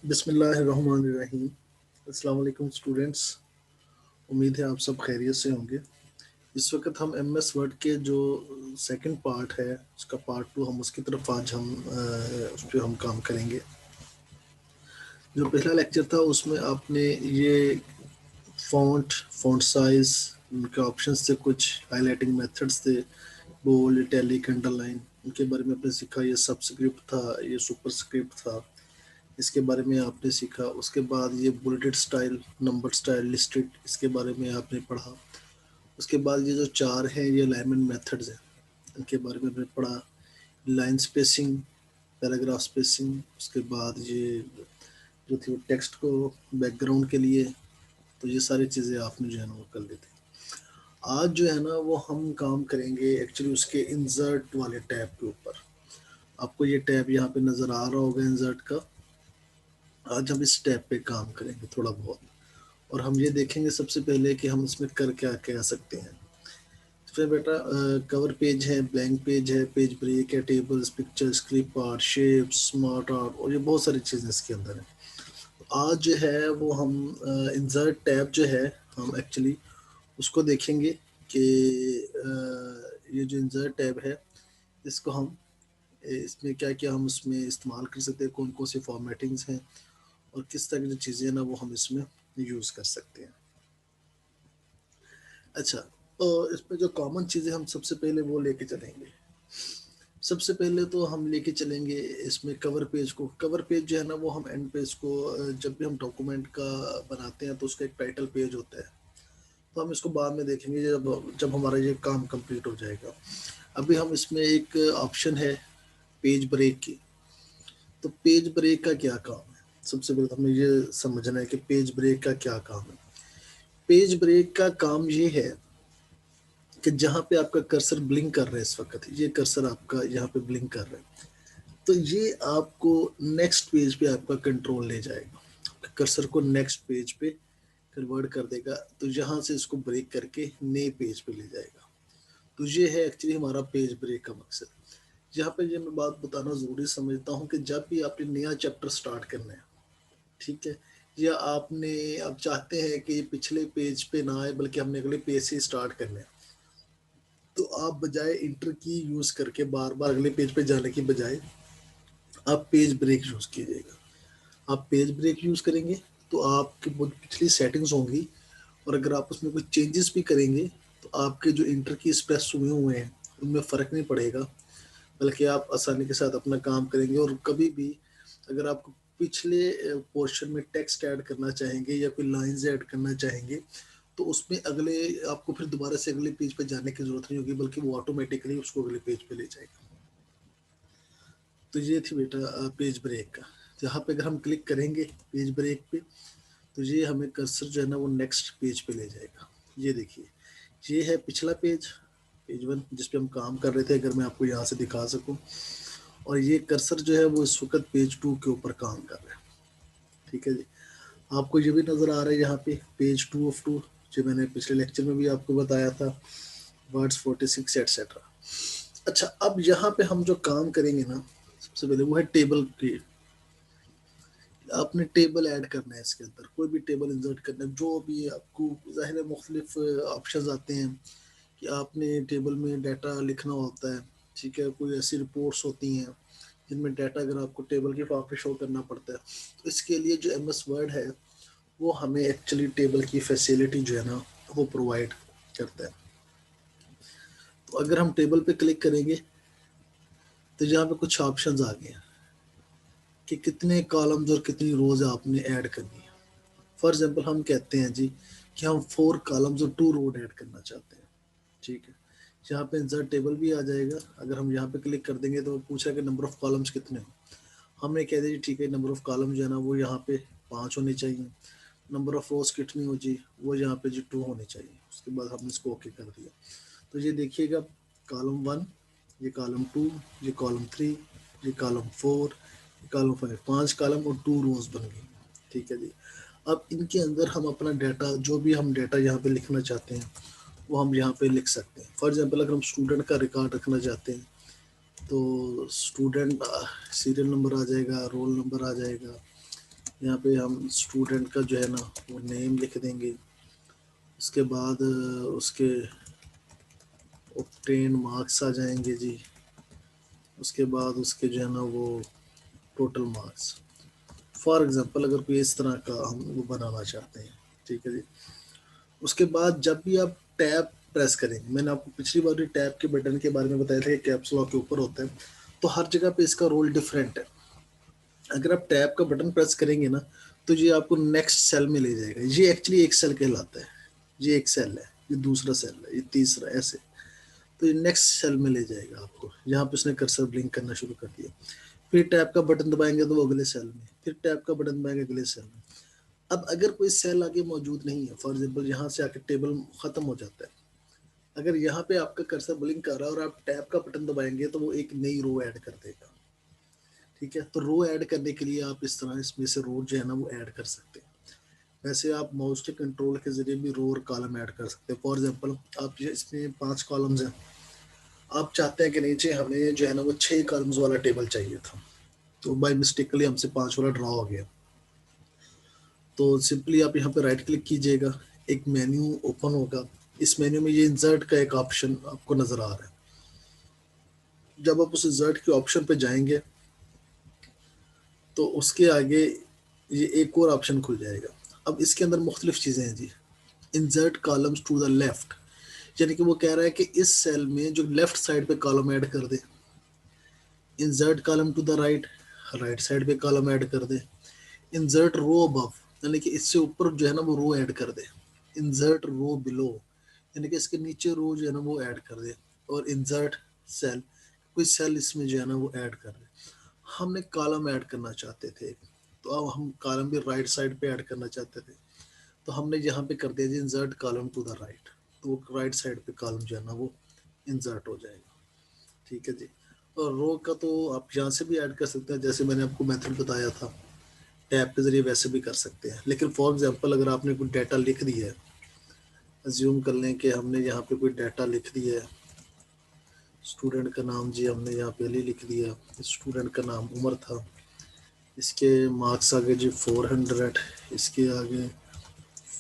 बिस्मिल्लाहिर्रहमानिर्रहीम। अस्सलाम वालेकुम स्टूडेंट्स। उम्मीद है आप सब खैरियत से होंगे। इस वक्त हम एमएस वर्ड के जो सेकंड पार्ट है उसका पार्ट टू हम उसकी तरफ आज हम उस पर हम काम करेंगे। जो पहला लेक्चर था उसमें आपने ये फ़ॉन्ट साइज उनके ऑप्शंस थे, कुछ हाईलाइटिंग मेथड्स थे, बोल्ड, इटैलिक, अंडरलाइन, उनके बारे में आपने सीखा। ये सबस्क्रिप्ट था, ये सुपरस्क्रिप्ट था, इसके बारे में आपने सीखा। उसके बाद ये bulleted style, number style, listed, इसके बारे में आपने पढ़ा। उसके बाद ये जो चार हैं ये अलाइनमेंट मेथड्स हैं, इनके बारे में आपने पढ़ा। लाइन स्पेसिंग, पैराग्राफ स्पेसिंग, उसके बाद ये जो थी वो टेक्स्ट को बैकग्राउंड के लिए। तो ये सारी चीज़ें आपने जो है ना वो कर ली थी। आज जो है ना वो हम काम करेंगे एक्चुअली उसके इंसर्ट वाले टैब के ऊपर। आपको ये टैब यहाँ पे नज़र आ रहा होगा इंसर्ट का। आज हम इस टैब पे काम करेंगे थोड़ा बहुत, और हम ये देखेंगे सबसे पहले कि हम इसमें कर क्या कह सकते हैं। फिर बेटा कवर पेज है, ब्लैंक पेज है, पेज ब्रेक है, tables, pictures, clip art, shapes, smart art, और ये बहुत सारी चीज़ें इसके अंदर है। तो आज जो है वो हम इंसर्ट टैब जो है हम एक्चुअली उसको देखेंगे कि ये जो इंसर्ट टैब है इसको हम इसमें क्या क्या हम उसमें इस्तेमाल कर सकते हैं, कौन कौन सी फॉर्मेटिंग्स हैं, और किस तरह की जो चीज़ें हैं ना वो हम इसमें यूज़ कर सकते हैं। अच्छा, तो इसमें जो कॉमन चीज़ें हम सबसे पहले वो लेके चलेंगे। सबसे पहले तो हम लेके चलेंगे इसमें कवर पेज को। कवर पेज जो है ना वो हम एंड पेज को जब भी हम डॉक्यूमेंट का बनाते हैं तो उसका एक टाइटल पेज होता है, तो हम इसको बाद में देखेंगे जब जब हमारा ये काम कंप्लीट हो जाएगा। अभी हम इसमें एक ऑप्शन है पेज ब्रेक की। तो पेज ब्रेक का क्या काम है, सबसे पहले तो हमें ये समझना है कि पेज ब्रेक का क्या काम है। पेज ब्रेक का काम ये है कि जहाँ पे आपका कर्सर ब्लिंक कर रहा है, इस वक्त ये कर्सर आपका यहाँ पे ब्लिंक कर रहा है, तो ये आपको नेक्स्ट पेज पे आपका कंट्रोल ले जाएगा, कर्सर को नेक्स्ट पेज पे कन्वर्ट कर देगा। तो यहाँ से इसको ब्रेक करके नए पेज पे ले जाएगा। तो ये है एक्चुअली हमारा पेज ब्रेक का मकसद। यहाँ पे ये मैं बात बताना ज़रूरी समझता हूँ कि जब भी आपने नया चैप्टर स्टार्ट करना है, ठीक है, या आपने आप चाहते हैं कि ये पिछले पेज पे ना आए बल्कि हमने अगले पेज से स्टार्ट करना है, तो आप बजाय इंटर की यूज करके बार बार अगले पेज पे जाने की बजाय आप पेज ब्रेक यूज कीजिएगा। आप पेज ब्रेक यूज करेंगे तो आपकी बहुत पिछली सेटिंग्स होंगी, और अगर आप उसमें कुछ चेंजेस भी करेंगे तो आपके जो इंटर की प्रेस हुए हुए हैं उनमें फ़र्क नहीं पड़ेगा, बल्कि आप आसानी के साथ अपना काम करेंगे। और कभी भी अगर आपको पिछले पोर्शन में टेक्स्ट ऐड करना चाहेंगे या कोई लाइंस ऐड करना चाहेंगे तो उसमें अगले आपको फिर दोबारा से अगले पेज पे जाने की जरूरत नहीं होगी, बल्कि वो ऑटोमेटिकली उसको अगले पेज पे ले जाएगा। तो ये थी बेटा पेज ब्रेक का। जहाँ पे अगर हम क्लिक करेंगे पेज ब्रेक पे तो ये हमें कर्सर जो है ना वो नेक्स्ट पेज पे ले जाएगा। ये देखिए, ये है पिछला पेज, पेज वन, जिस पे हम काम कर रहे थे, अगर मैं आपको यहाँ से दिखा सकूँ। और ये कर्सर जो है वो इस वक्त पेज टू के ऊपर काम कर रहा है। ठीक है जी, आपको ये भी नज़र आ रहा है यहाँ पे पेज टू ऑफ टू, जो मैंने पिछले लेक्चर में भी आपको बताया था, वर्ड्स 46 एटसेट्रा। अच्छा, अब यहाँ पे हम जो काम करेंगे ना सबसे पहले वो है टेबल क्रिएट। आपने टेबल ऐड करना है, इसके अंदर कोई भी टेबल इंसर्ट करना है, जो भी आपको ज़ाहिर है मुख्तलिफ ऑप्शन आते हैं कि आपने टेबल में डाटा लिखना होता है। ठीक है, कोई ऐसी रिपोर्ट्स होती हैं जिनमें डाटा अगर आपको टेबल के फॉर्म पे शो करना पड़ता है, तो इसके लिए जो एम एस वर्ड है वो हमें एक्चुअली टेबल की फैसिलिटी जो है ना वो प्रोवाइड करता है। तो अगर हम टेबल पे क्लिक करेंगे तो यहाँ पे कुछ ऑप्शंस आ गए हैं कि कितने कॉलम्स और कितनी रोज आपने ऐड करनी है। फॉर एग्जांपल हम कहते हैं जी कि हम 4 कॉलम्स और 2 रोड ऐड करना चाहते हैं। ठीक है, यहाँ पे इंसर्ट टेबल भी आ जाएगा। अगर हम यहाँ पे क्लिक कर देंगे तो पूछा कि नंबर ऑफ कॉलम्स कितने हो। हमने कह दिया जी ठीक है, नंबर ऑफ कॉलम जो है ना वो यहाँ पे 5 होने चाहिए। नंबर ऑफ रोज कितनी हो जी, वो यहाँ पे जी 2 होनी चाहिए। उसके बाद हमने इसको ओके कर दिया। तो ये देखिएगा, कॉलम 1, ये कॉलम 2, ये कॉलम 3, ये कॉलम 4, ये कॉलम 5, 5 कॉलम और 2 रोज बन गई। ठीक है जी, अब इनके अंदर हम अपना डाटा, जो भी हम डाटा यहाँ पे लिखना चाहते हैं वो हम यहाँ पे लिख सकते हैं। फॉर एग्जांपल अगर हम स्टूडेंट का रिकॉर्ड रखना चाहते हैं तो स्टूडेंट सीरियल नंबर आ जाएगा, रोल नंबर आ जाएगा, यहाँ पे हम स्टूडेंट का जो है ना वो नेम लिख देंगे। उसके बाद उसके ऑब्टेन मार्क्स आ जाएंगे जी। उसके बाद उसके जो है ना वो टोटल मार्क्स, फॉर एग्जांपल अगर कोई इस तरह का हम वो बनाना चाहते हैं, ठीक है जी। उसके बाद जब भी आप टैब प्रेस करेंगे, मैंने आपको पिछली बार भी टैब के बटन के बारे में बताया था कि कैप्स लॉक के ऊपर होता है, तो हर जगह पे इसका रोल डिफरेंट है। अगर आप टैब का बटन प्रेस करेंगे ना तो ये आपको नेक्स्ट सेल में ले जाएगा। ये एक्चुअली एक सेल कहलाता है, ये एक सेल है, ये दूसरा सेल है, ये तीसरा, ऐसे। तो ये नेक्स्ट सेल में ले जाएगा आपको, यहाँ पे उसने कर्सर ब्लिंक करना शुरू कर दिया। फिर टैब का बटन दबाएंगे तो वो अगले सेल में, फिर टैब का बटन दबाएंगे अगले सेल में। अब अगर कोई सेल आगे मौजूद नहीं है, फॉर एग्जाम्पल यहाँ से आके टेबल खत्म हो जाता है, अगर यहाँ पे आपका कर्सर ब्लिंक कर रहा है और आप टैब का बटन दबाएंगे तो वो एक नई रो ऐड कर देगा, ठीक है। तो रो ऐड करने के लिए आप इस तरह इसमें से रो जो है ना वो ऐड कर सकते हैं। वैसे आप माउस के कंट्रोल के जरिए भी रो और कॉलम ऐड कर सकते हैं। फॉर एग्जाम्पल आप ये इसमें 5 कॉलम्स हैं, आप चाहते हैं कि नीचे हमें जो है ना वो 6 कॉलम्स वाला टेबल चाहिए था, तो बाई मिस्टेकली हमसे 5 वाला ड्रॉ हो गया। तो सिंपली आप यहाँ पे राइट क्लिक कीजिएगा, एक मेन्यू ओपन होगा। इस मेन्यू में ये इंसर्ट का एक ऑप्शन आपको नजर आ रहा है। जब आप उस इंसर्ट के ऑप्शन पे जाएंगे तो उसके आगे ये एक और ऑप्शन खुल जाएगा। अब इसके अंदर मुख्तलिफ चीज़ें हैं जी। Insert columns to the left, यानी कि वो कह रहा है कि इस सेल में जो लेफ्ट साइड पे कॉलम ऐड कर दे। Insert column to the right, right side पे कॉलम ऐड कर दे। इंसर्ट रो अबव, यानी कि इससे ऊपर जो है ना वो रो ऐड कर दे। इंसर्ट रो बिलो, यानी कि इसके नीचे रो जो है ना वो ऐड कर दे। और इंसर्ट सेल, कोई सेल इसमें जो है ना वो ऐड कर दे। हमने कॉलम ऐड करना चाहते थे, तो अब हम कॉलम भी राइट साइड पे ऐड करना चाहते थे, तो हमने यहाँ पे कर दिया जी insert column to the right, तो वो राइट साइड पे कॉलम जो है ना वो इंसर्ट हो जाएगा, ठीक है जी। और रो का तो आप यहाँ से भी ऐड कर सकते हैं, जैसे मैंने आपको मेथड बताया था टैब के जरिए, वैसे भी कर सकते हैं। लेकिन फॉर एग्जांपल अगर आपने कोई डाटा लिख दिया है, अज्यूम कर लें कि हमने यहाँ पे कोई डाटा लिख दिया है, स्टूडेंट का नाम जी हमने यहाँ पहले लिख दिया, स्टूडेंट का नाम उमर था, इसके मार्क्स आगे जी 400, इसके आगे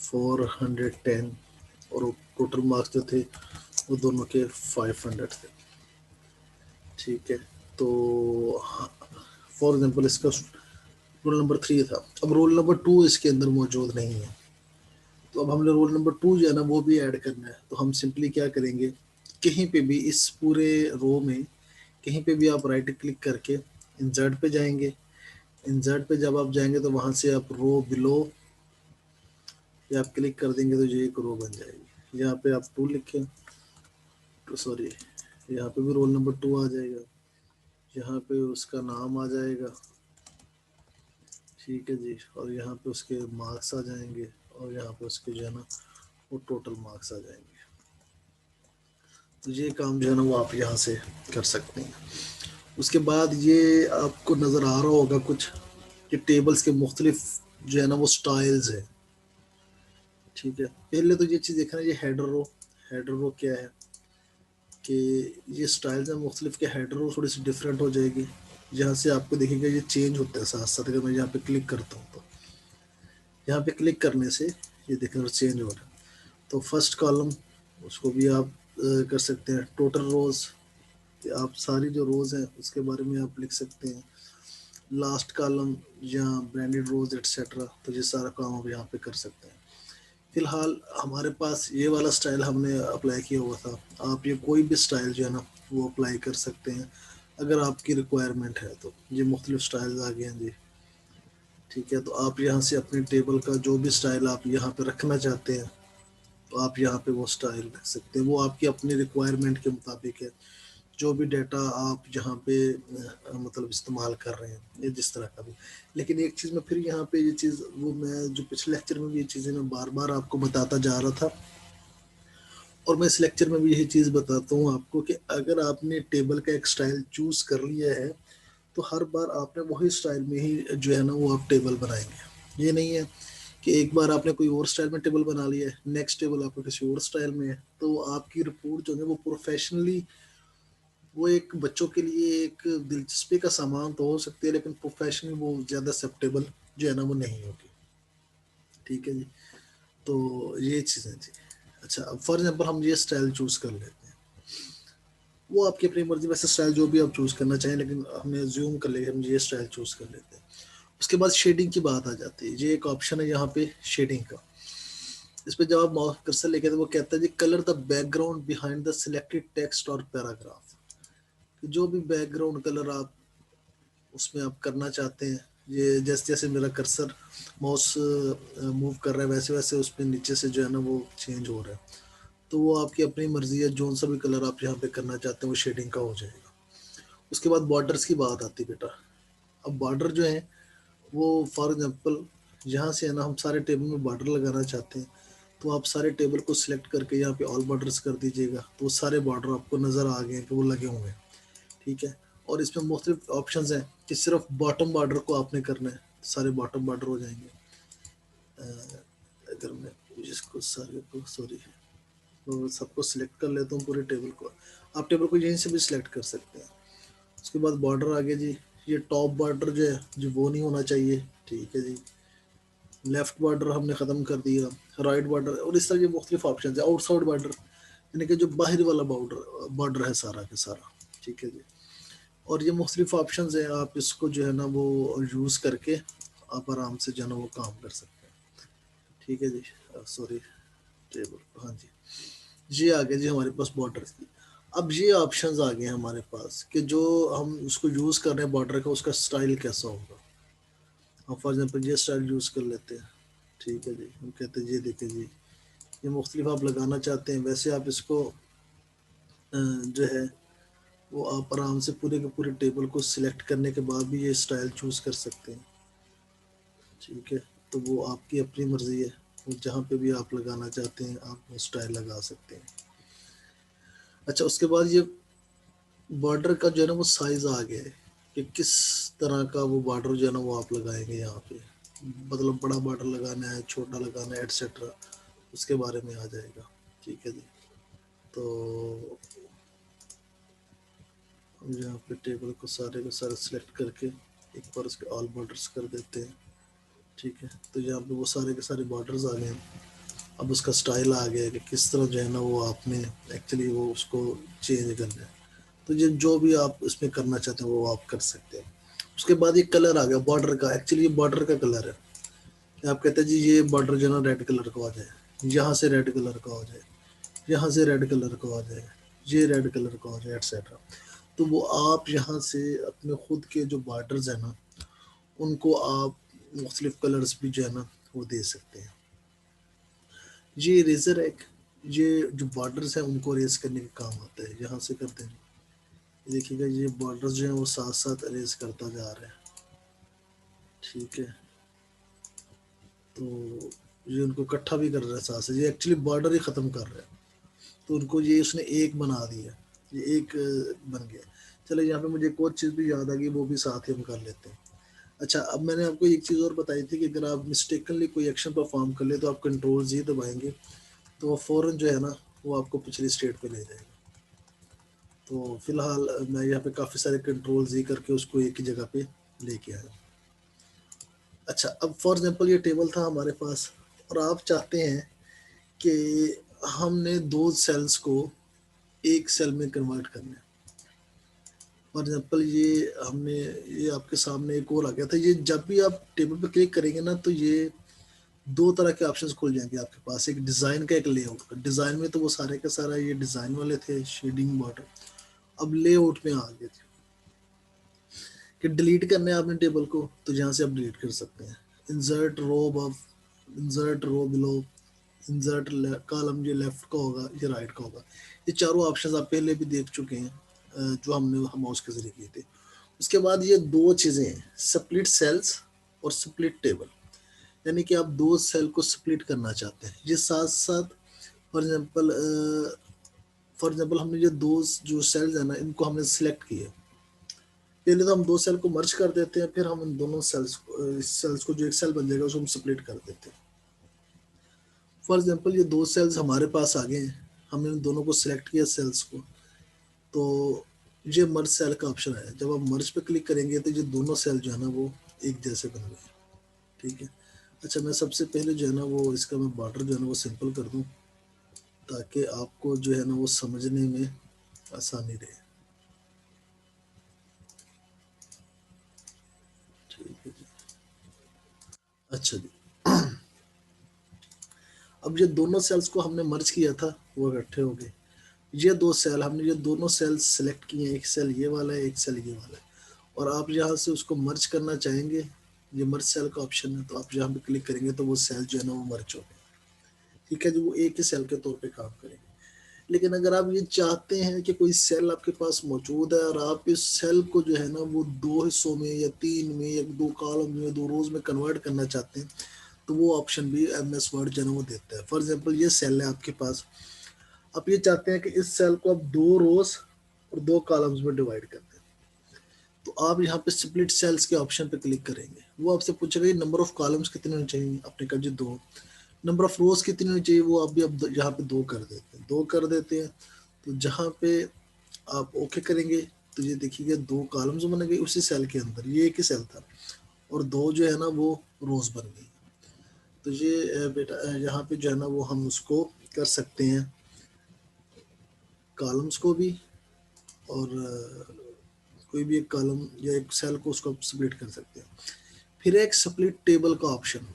410, और टोटल मार्क्स जो थे वो दोनों के 500 थे, ठीक है। तो फॉर एग्जांपल इसका रोल नंबर 3 था, अब रोल नंबर 2 इसके अंदर मौजूद नहीं है, तो अब हमने रोल नंबर 2 जो है ना वो भी ऐड करना है। तो हम सिंपली क्या करेंगे, कहीं पे भी इस पूरे रो में कहीं पे भी आप राइट क्लिक करके इंसर्ट पे जाएंगे। इंसर्ट पे जब आप जाएंगे तो वहां से आप रो बिलो या आप क्लिक कर देंगे तो ये एक रो बन जाएगी। यहाँ पे आप 2 लिखें, तो सॉरी, यहाँ पे भी रोल नंबर 2 आ जाएगा, यहाँ पे उसका नाम आ जाएगा, ठीक है जी। और यहाँ पे उसके मार्क्स आ जाएंगे, और यहाँ पे उसके जो है ना वो टोटल मार्क्स आ जाएंगे। तो ये काम जो है ना वो आप यहाँ से कर सकते हैं। उसके बाद ये आपको नज़र आ रहा होगा कुछ कि टेबल्स के मुख्तलिफ जो है ना वो स्टाइल्स है, ठीक है। पहले तो ये चीज़ देखना, ये हेडर रो, हेडर रो क्या है कि ये स्टाइल्स हैं मुख्तलिफ के, हेडर रो थोड़ी सी डिफरेंट हो जाएगी। यहाँ से आपको देखेगा ये चेंज होता है साथ साथ। अगर मैं यहाँ पे क्लिक करता हूँ तो यहाँ पे क्लिक करने से ये देखना चेंज हो रहा है। तो फर्स्ट कॉलम उसको भी आप कर सकते हैं। टोटल रोज, आप सारी जो रोज हैं उसके बारे में आप लिख सकते हैं। लास्ट कॉलम या ब्रांडेड रोज एटसेट्रा, तो ये सारा काम आप यहाँ पे कर सकते हैं। फिलहाल हमारे पास ये वाला स्टाइल हमने अप्लाई किया हुआ था, आप ये कोई भी स्टाइल जो है ना वो अप्लाई कर सकते हैं अगर आपकी रिक्वायरमेंट है। तो ये मुख्तलिफ स्टाइल्स आ गए हैं जी, ठीक है। तो आप यहाँ से अपने टेबल का जो भी स्टाइल आप यहाँ पे रखना चाहते हैं तो आप यहाँ पे वो स्टाइल रख सकते हैं, वो आपकी अपनी रिक्वायरमेंट के मुताबिक है। जो भी डाटा आप यहाँ पे मतलब इस्तेमाल कर रहे हैं, ये जिस तरह का भी। लेकिन एक चीज़ मैं फिर यहाँ पे ये चीज़, वो मैं जो पिछले लेक्चर में भी ये चीज़ें मैं बार बार आपको बताता जा रहा था, और मैं इस लेक्चर में भी यही चीज़ बताता हूँ आपको कि अगर आपने टेबल का एक स्टाइल चूज़ कर लिया है तो हर बार आपने वही स्टाइल में ही जो है ना वो आप टेबल बनाएंगे। ये नहीं है कि एक बार आपने कोई और स्टाइल में टेबल बना लिया है, नेक्स्ट टेबल आपका किसी और स्टाइल में है, तो आपकी रिपोर्ट जो है वो प्रोफेशनली वो एक बच्चों के लिए एक दिलचस्पी का सामान तो हो सकती है, लेकिन प्रोफेशनली वो ज़्यादा एक्सेप्टेबल जो है ना वो नहीं होगी। ठीक है जी। तो ये चीज़ें थी। अच्छा, अब फॉर एग्जांपल हम ये स्टाइल चूज़ कर लेते हैं। वो आपकी अपनी मर्ज़ी, वैसे स्टाइल जो भी आप चूज़ करना चाहें, लेकिन हमें अज़्यूम कर लेंगे हम ये स्टाइल चूज़ कर लेते हैं। उसके बाद शेडिंग की बात आ जाती है। ये एक ऑप्शन है यहाँ पे शेडिंग का। इस पे जब आप माउस कर्सर लेके तो वो कहता है जी colour the background behind the selected text और पैराग्राफ। जो भी बैकग्राउंड कलर आप उसमें आप करना चाहते हैं, ये जैसे जैसे मेरा कर्सर माउस मूव कर रहा है वैसे वैसे उसमें नीचे से जो है ना वो चेंज हो रहा है। तो वो आपकी अपनी मर्जी है, जोन सा भी कलर आप यहाँ पे करना चाहते हैं वो शेडिंग का हो जाएगा। उसके बाद बॉर्डर्स की बात आती है बेटा। अब बॉर्डर जो है वो फॉर एग्जांपल यहाँ से है ना हम सारे टेबल में बॉर्डर लगाना चाहते हैं, तो आप सारे टेबल को सिलेक्ट करके यहाँ पे ऑल बॉर्डर्स कर दीजिएगा, तो वो सारे बॉर्डर आपको नज़र आ गए हैं कि वो लगे हुए हैं। ठीक है। और इसमें मुख्तलिफ ऑप्शंस हैं कि सिर्फ बॉटम बॉर्डर को आपने करना है, सारे बॉटम बॉर्डर हो जाएंगे। अगर मैं इसको सारे को सॉरी तो सबको सिलेक्ट कर लेता हूँ पूरे टेबल को, आप टेबल को यहीं से भी सिलेक्ट कर सकते हैं। उसके बाद बॉर्डर आगे जी, ये टॉप बॉर्डर जो है जो वो नहीं होना चाहिए। ठीक है जी। लेफ्ट बॉर्डर हमने ख़त्म कर दिया, राइट बॉर्डर और इस तरह के मुख्तलिफ ऑप्शन है। आउटसाइड बॉर्डर यानी कि जो बाहर वाला बॉर्डर बॉर्डर है सारा का सारा। ठीक है जी। और ये मुख्तलिफ ऑप्शन हैं, आप इसको जो है ना वो यूज़ करके आप आराम से जो है ना वो काम कर सकते हैं। ठीक है जी। सॉरी, टेबल, हाँ जी। ये आ गया जी हमारे पास बॉर्डर की। अब ये ऑप्शंस आ गए हैं हमारे पास कि जो हम उसको यूज़ कर रहे हैं बॉर्डर का उसका स्टाइल कैसा होगा। हम फॉर एग्जांपल ये स्टाइल यूज़ कर लेते हैं। ठीक है जी। हम कहते हैं ये देखें जी, ये मुख्तलिफ आप लगाना चाहते हैं वैसे आप इसको जो है वो आप आराम से पूरे के पूरे टेबल को सिलेक्ट करने के बाद भी ये स्टाइल चूज़ कर सकते हैं। ठीक है। तो वो आपकी अपनी मर्ज़ी है, वो जहाँ पे भी आप लगाना चाहते हैं आप वो स्टाइल लगा सकते हैं। अच्छा, उसके बाद ये बॉर्डर का जो है ना वो साइज़ आ गया है कि किस तरह का वो बॉर्डर जो है ना वो आप लगाएंगे यहाँ पे, मतलब बड़ा बॉर्डर लगाना है, छोटा लगाना है, एटसेट्रा, उसके बारे में आ जाएगा। ठीक है जी। तो हम यहाँ पे टेबल को सारे सिलेक्ट करके एक बार उसके ऑल बॉर्डर्स कर देते हैं। ठीक है। तो यहाँ पे वो सारे के सारे बॉर्डर्स आ गए हैं। अब उसका स्टाइल आ गया है कि किस तरह जो है ना वो आपने एक्चुअली वो उसको चेंज करना है। तो ये जो भी आप इसमें करना चाहते हैं वो आप कर सकते हैं। उसके बाद ये कलर आ गया बॉर्डर का, एक्चुअली ये बॉर्डर का कलर है कि आप कहते हैं जी ये बॉर्डर जो है ना रेड कलर का आ जाए, यहाँ से रेड कलर का हो जाए, यहाँ से रेड कलर का हो जाए, ये रेड कलर का हो जाए, एटसेट्रा। तो वो आप यहाँ से अपने खुद के जो बॉर्डर्स हैं ना उनको आप मुख्तलिफ कलर्स भी जो है ना वो दे सकते हैं। ये इरेजर एक, ये जो बॉर्डर्स हैं उनको इरेज करने के काम आता है, यहाँ से करते हैं। देखिएगा ये बॉर्डर्स जो हैं वो साथ साथ इरेज करता जा रहा है। ठीक है। तो ये उनको इकट्ठा भी कर रहा है साथ से, ये एक्चुअली बॉर्डर ही ख़त्म कर रहा है। तो उनको ये उसने एक बना दिया, ये एक बन गया। चलो यहाँ पे मुझे एक और चीज़ भी याद आ गई, वो भी साथ ही हम कर लेते हैं। अच्छा, अब मैंने आपको एक चीज़ और बताई थी कि अगर आप मिस्टेकनली कोई एक्शन परफॉर्म कर ले तो आप कंट्रोल जी दबाएंगे तो वो फ़ौरन जो है ना वो आपको पिछली स्टेट पे ले जाएगा। तो फिलहाल मैं यहाँ पे काफ़ी सारे कंट्रोल जी करके उसको एक ही जगह पे लेके आया। अच्छा, अब फॉर एग्जांपल ये टेबल था हमारे पास और आप चाहते हैं कि हमने दो सेल्स को एक सेल में कन्वर्ट करना है। फॉर एग्जांपल ये हमने, ये आपके सामने एक और आ गया था, ये जब भी आप टेबल पे क्लिक करेंगे ना तो ये दो तरह के ऑप्शंस खुल जाएंगे आपके पास, एक डिज़ाइन का एक लेआउट का। डिज़ाइन में तो वो सारे का सारा ये डिज़ाइन वाले थे, शेडिंग बॉर्डर। अब लेआउट में आ गए थे कि डिलीट करना है आपने टेबल को तो यहाँ से आप डिलीट कर सकते हैं। Insert row above, insert row below, insert column, ये लेफ्ट का होगा ये राइट का होगा। ये चारों ऑप्शंस आप पहले भी देख चुके हैं जो हमने हम माउस के जरिए किए थे। उसके बाद ये दो चीज़ें हैं, स्प्लिट सेल्स और स्प्लिट टेबल, यानी कि आप दो सेल को स्प्लिट करना चाहते हैं। ये साथ साथ फॉर एग्जांपल हमने ये दो जो सेल्स है ना इनको हमने सिलेक्ट किए। पहले तो हम दो सेल को मर्ज कर देते हैं, फिर हम उन दोनों सेल्स को जो एक सेल बन जाएगा उसको हम स्प्लिट कर देते हैं। फॉर एग्जांपल ये दो सेल्स हमारे पास आ गए हैं, हमने उन दोनों को सिलेक्ट किया सेल्स को। तो ये मर्ज सेल का ऑप्शन है, जब आप मर्ज पे क्लिक करेंगे तो ये दोनों सेल जो है ना वो एक जैसे बन गए। ठीक है। अच्छा, मैं सबसे पहले जो है ना वो इसका मैं बॉर्डर जो है ना वो सिंपल कर दूं, ताकि आपको जो है ना वो समझने में आसानी रहे। ठीक है जी। अच्छा जी, अब ये दोनों सेल्स को हमने मर्ज किया था, वो इकट्ठे हो गए। ये दो सेल, हमने ये दोनों सेल सेलेक्ट किए हैं, एक सेल ये वाला है, एक सेल ये वाला है, और आप यहाँ से उसको मर्ज करना चाहेंगे, ये मर्ज सेल का ऑप्शन है, तो आप यहाँ पे क्लिक करेंगे तो वो सेल जो है ना वो मर्ज हो गए। ठीक है जी, वो एक ही सेल के तौर पे काम करेंगे। लेकिन अगर आप ये चाहते हैं कि कोई सेल आपके पास मौजूद है और आप इस सेल को जो है ना वो दो हिस्सों में या तीन में या दो कॉलम में, दो रोज में कन्वर्ट करना चाहते हैं, तो वो ऑप्शन भी एम एस वर्ड जो है ना वो देता है। फॉर एग्जाम्पल, ये सेल है आपके पास, आप ये चाहते हैं कि इस सेल को आप दो रोज और दो कॉलम्स में डिवाइड कर दें, तो आप यहाँ पे स्प्लिट सेल्स के ऑप्शन पे क्लिक करेंगे। वो आपसे पूछेगा नंबर ऑफ कॉलम्स कितने होने चाहिए, आपने कहा जी दो। नंबर ऑफ रोज कितनी होनी चाहिए, वो आप भी अब यहाँ पे दो कर देते हैं, दो कर देते हैं। तो जहाँ पे आप ओके करेंगे तो ये देखिएगा दो कॉलम्स बन गए उसी सेल के अंदर, ये एक ही सेल था, और दो जो है ना वो रोज बन गई। तो ये बेटा यहाँ पे जो है ना वो हम उसको कर सकते हैं, कॉलम्स को भी, और कोई भी एक कॉलम या एक सेल को उसको स्प्लिट कर सकते हैं। फिर एक स्प्लिट टेबल का ऑप्शन,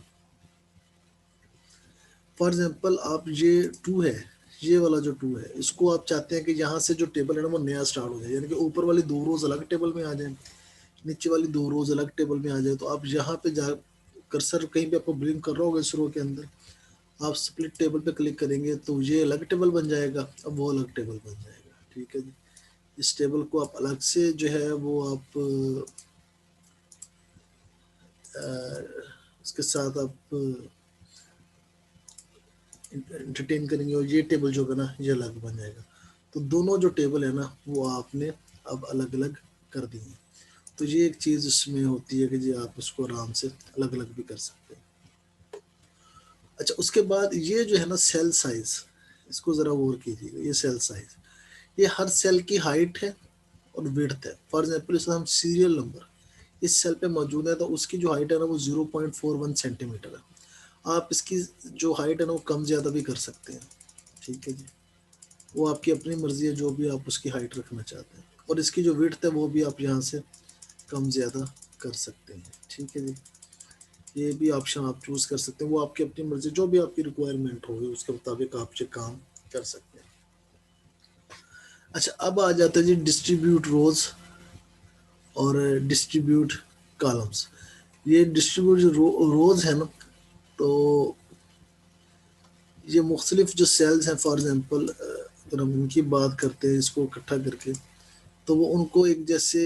फॉर एग्जाम्पल आप ये टू है, ये वाला जो टू है, इसको आप चाहते हैं कि यहाँ से जो टेबल है ना वो नया स्टार्ट हो जाए, यानी कि ऊपर वाली दो रोज अलग टेबल में आ जाए, नीचे वाली दो रोज अलग टेबल में आ जाए। तो आप यहाँ पे जा, कर्सर कहीं पे आपको ब्लिंक कर रहा होगा इस रो के अंदर, आप स्प्लिट टेबल पे क्लिक करेंगे तो ये अलग टेबल बन जाएगा, अब वो अलग टेबल बन जाएगा। ठीक है जी, इस टेबल को आप अलग से जो है वो आप इसके साथ आप एंटरटेन करेंगे, और ये टेबल जो होगा ना ये अलग बन जाएगा। तो दोनों जो टेबल है ना वो आपने अब अलग अलग कर दी है। तो ये एक चीज़ इसमें होती है कि जी आप उसको आराम से अलग अलग भी कर सकते हैं। अच्छा, उसके बाद ये जो है ना सेल साइज, इसको ज़रा गौर कीजिएगा, ये सेल साइज, ये हर सेल की हाइट है और विड्थ है। फॉर एग्जाम्पल, इसमें हम सीरियल नंबर इस सेल पे मौजूद है तो उसकी जो हाइट है ना वो 0.41 सेंटीमीटर है। आप इसकी जो हाइट है ना वो कम ज़्यादा भी कर सकते हैं। ठीक है जी, वो आपकी अपनी मर्जी है, जो भी आप उसकी हाइट रखना चाहते हैं, और इसकी जो विड्थ है वो भी आप यहाँ से कम ज़्यादा कर सकते हैं। ठीक है जी, ये भी ऑप्शन आप चूज कर सकते हैं, वो आपकी अपनी मर्जी, जो भी आपकी रिक्वायरमेंट होगी उसके मुताबिक आप ये काम कर सकते हैं। अच्छा, अब आ जाता है जी डिस्ट्रीब्यूट रोज और डिस्ट्रीब्यूट कॉलम्स। ये डिस्ट्रीब्यूट जो रोज है ना, तो ये मुख्तलिफ जो सेल्स हैं, फॉर एग्जांपल अगर हम उनकी बात करते हैं इसको इकट्ठा करके, तो वो उनको एक जैसे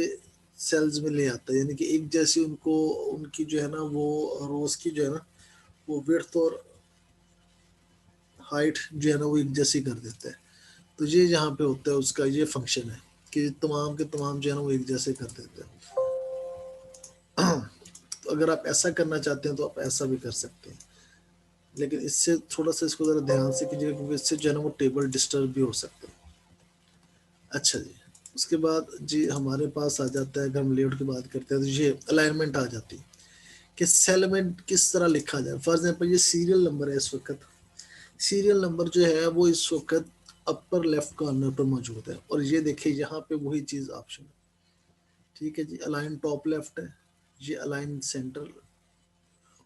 सेल्स में ले आता है, यानी कि एक जैसे उनको, उनकी जो है ना वो रोज की जो है ना वो विड्थ और हाइट जो है ना वो एक जैसी कर देता है। तो ये यहाँ पे होता है, उसका ये फंक्शन है कि तमाम के तमाम जो है ना वो एक जैसे कर देते हैं। तो अगर आप ऐसा करना चाहते हैं तो आप ऐसा भी कर सकते हैं, लेकिन इससे थोड़ा सा इसको ज़रा ध्यान से कीजिएगा, क्योंकि इससे जो है ना वो टेबल डिस्टर्ब भी हो सकते हैं। अच्छा जी, उसके बाद जी हमारे पास आ जाता है, अगर हम लेआउट की बात करते हैं तो ये अलाइनमेंट आ जाती है कि सेल में किस तरह लिखा जाए। फॉर एग्जाम्पल, ये सीरियल नंबर है इस वक्त, सीरियल नंबर जो है वो इस वक्त अपर लेफ्ट कॉर्नर पर मौजूद है, और ये देखिए यहाँ पे वही चीज़ ऑप्शन है। ठीक है जी, अलाइन टॉप लेफ्ट है, ये अलाइन सेंटर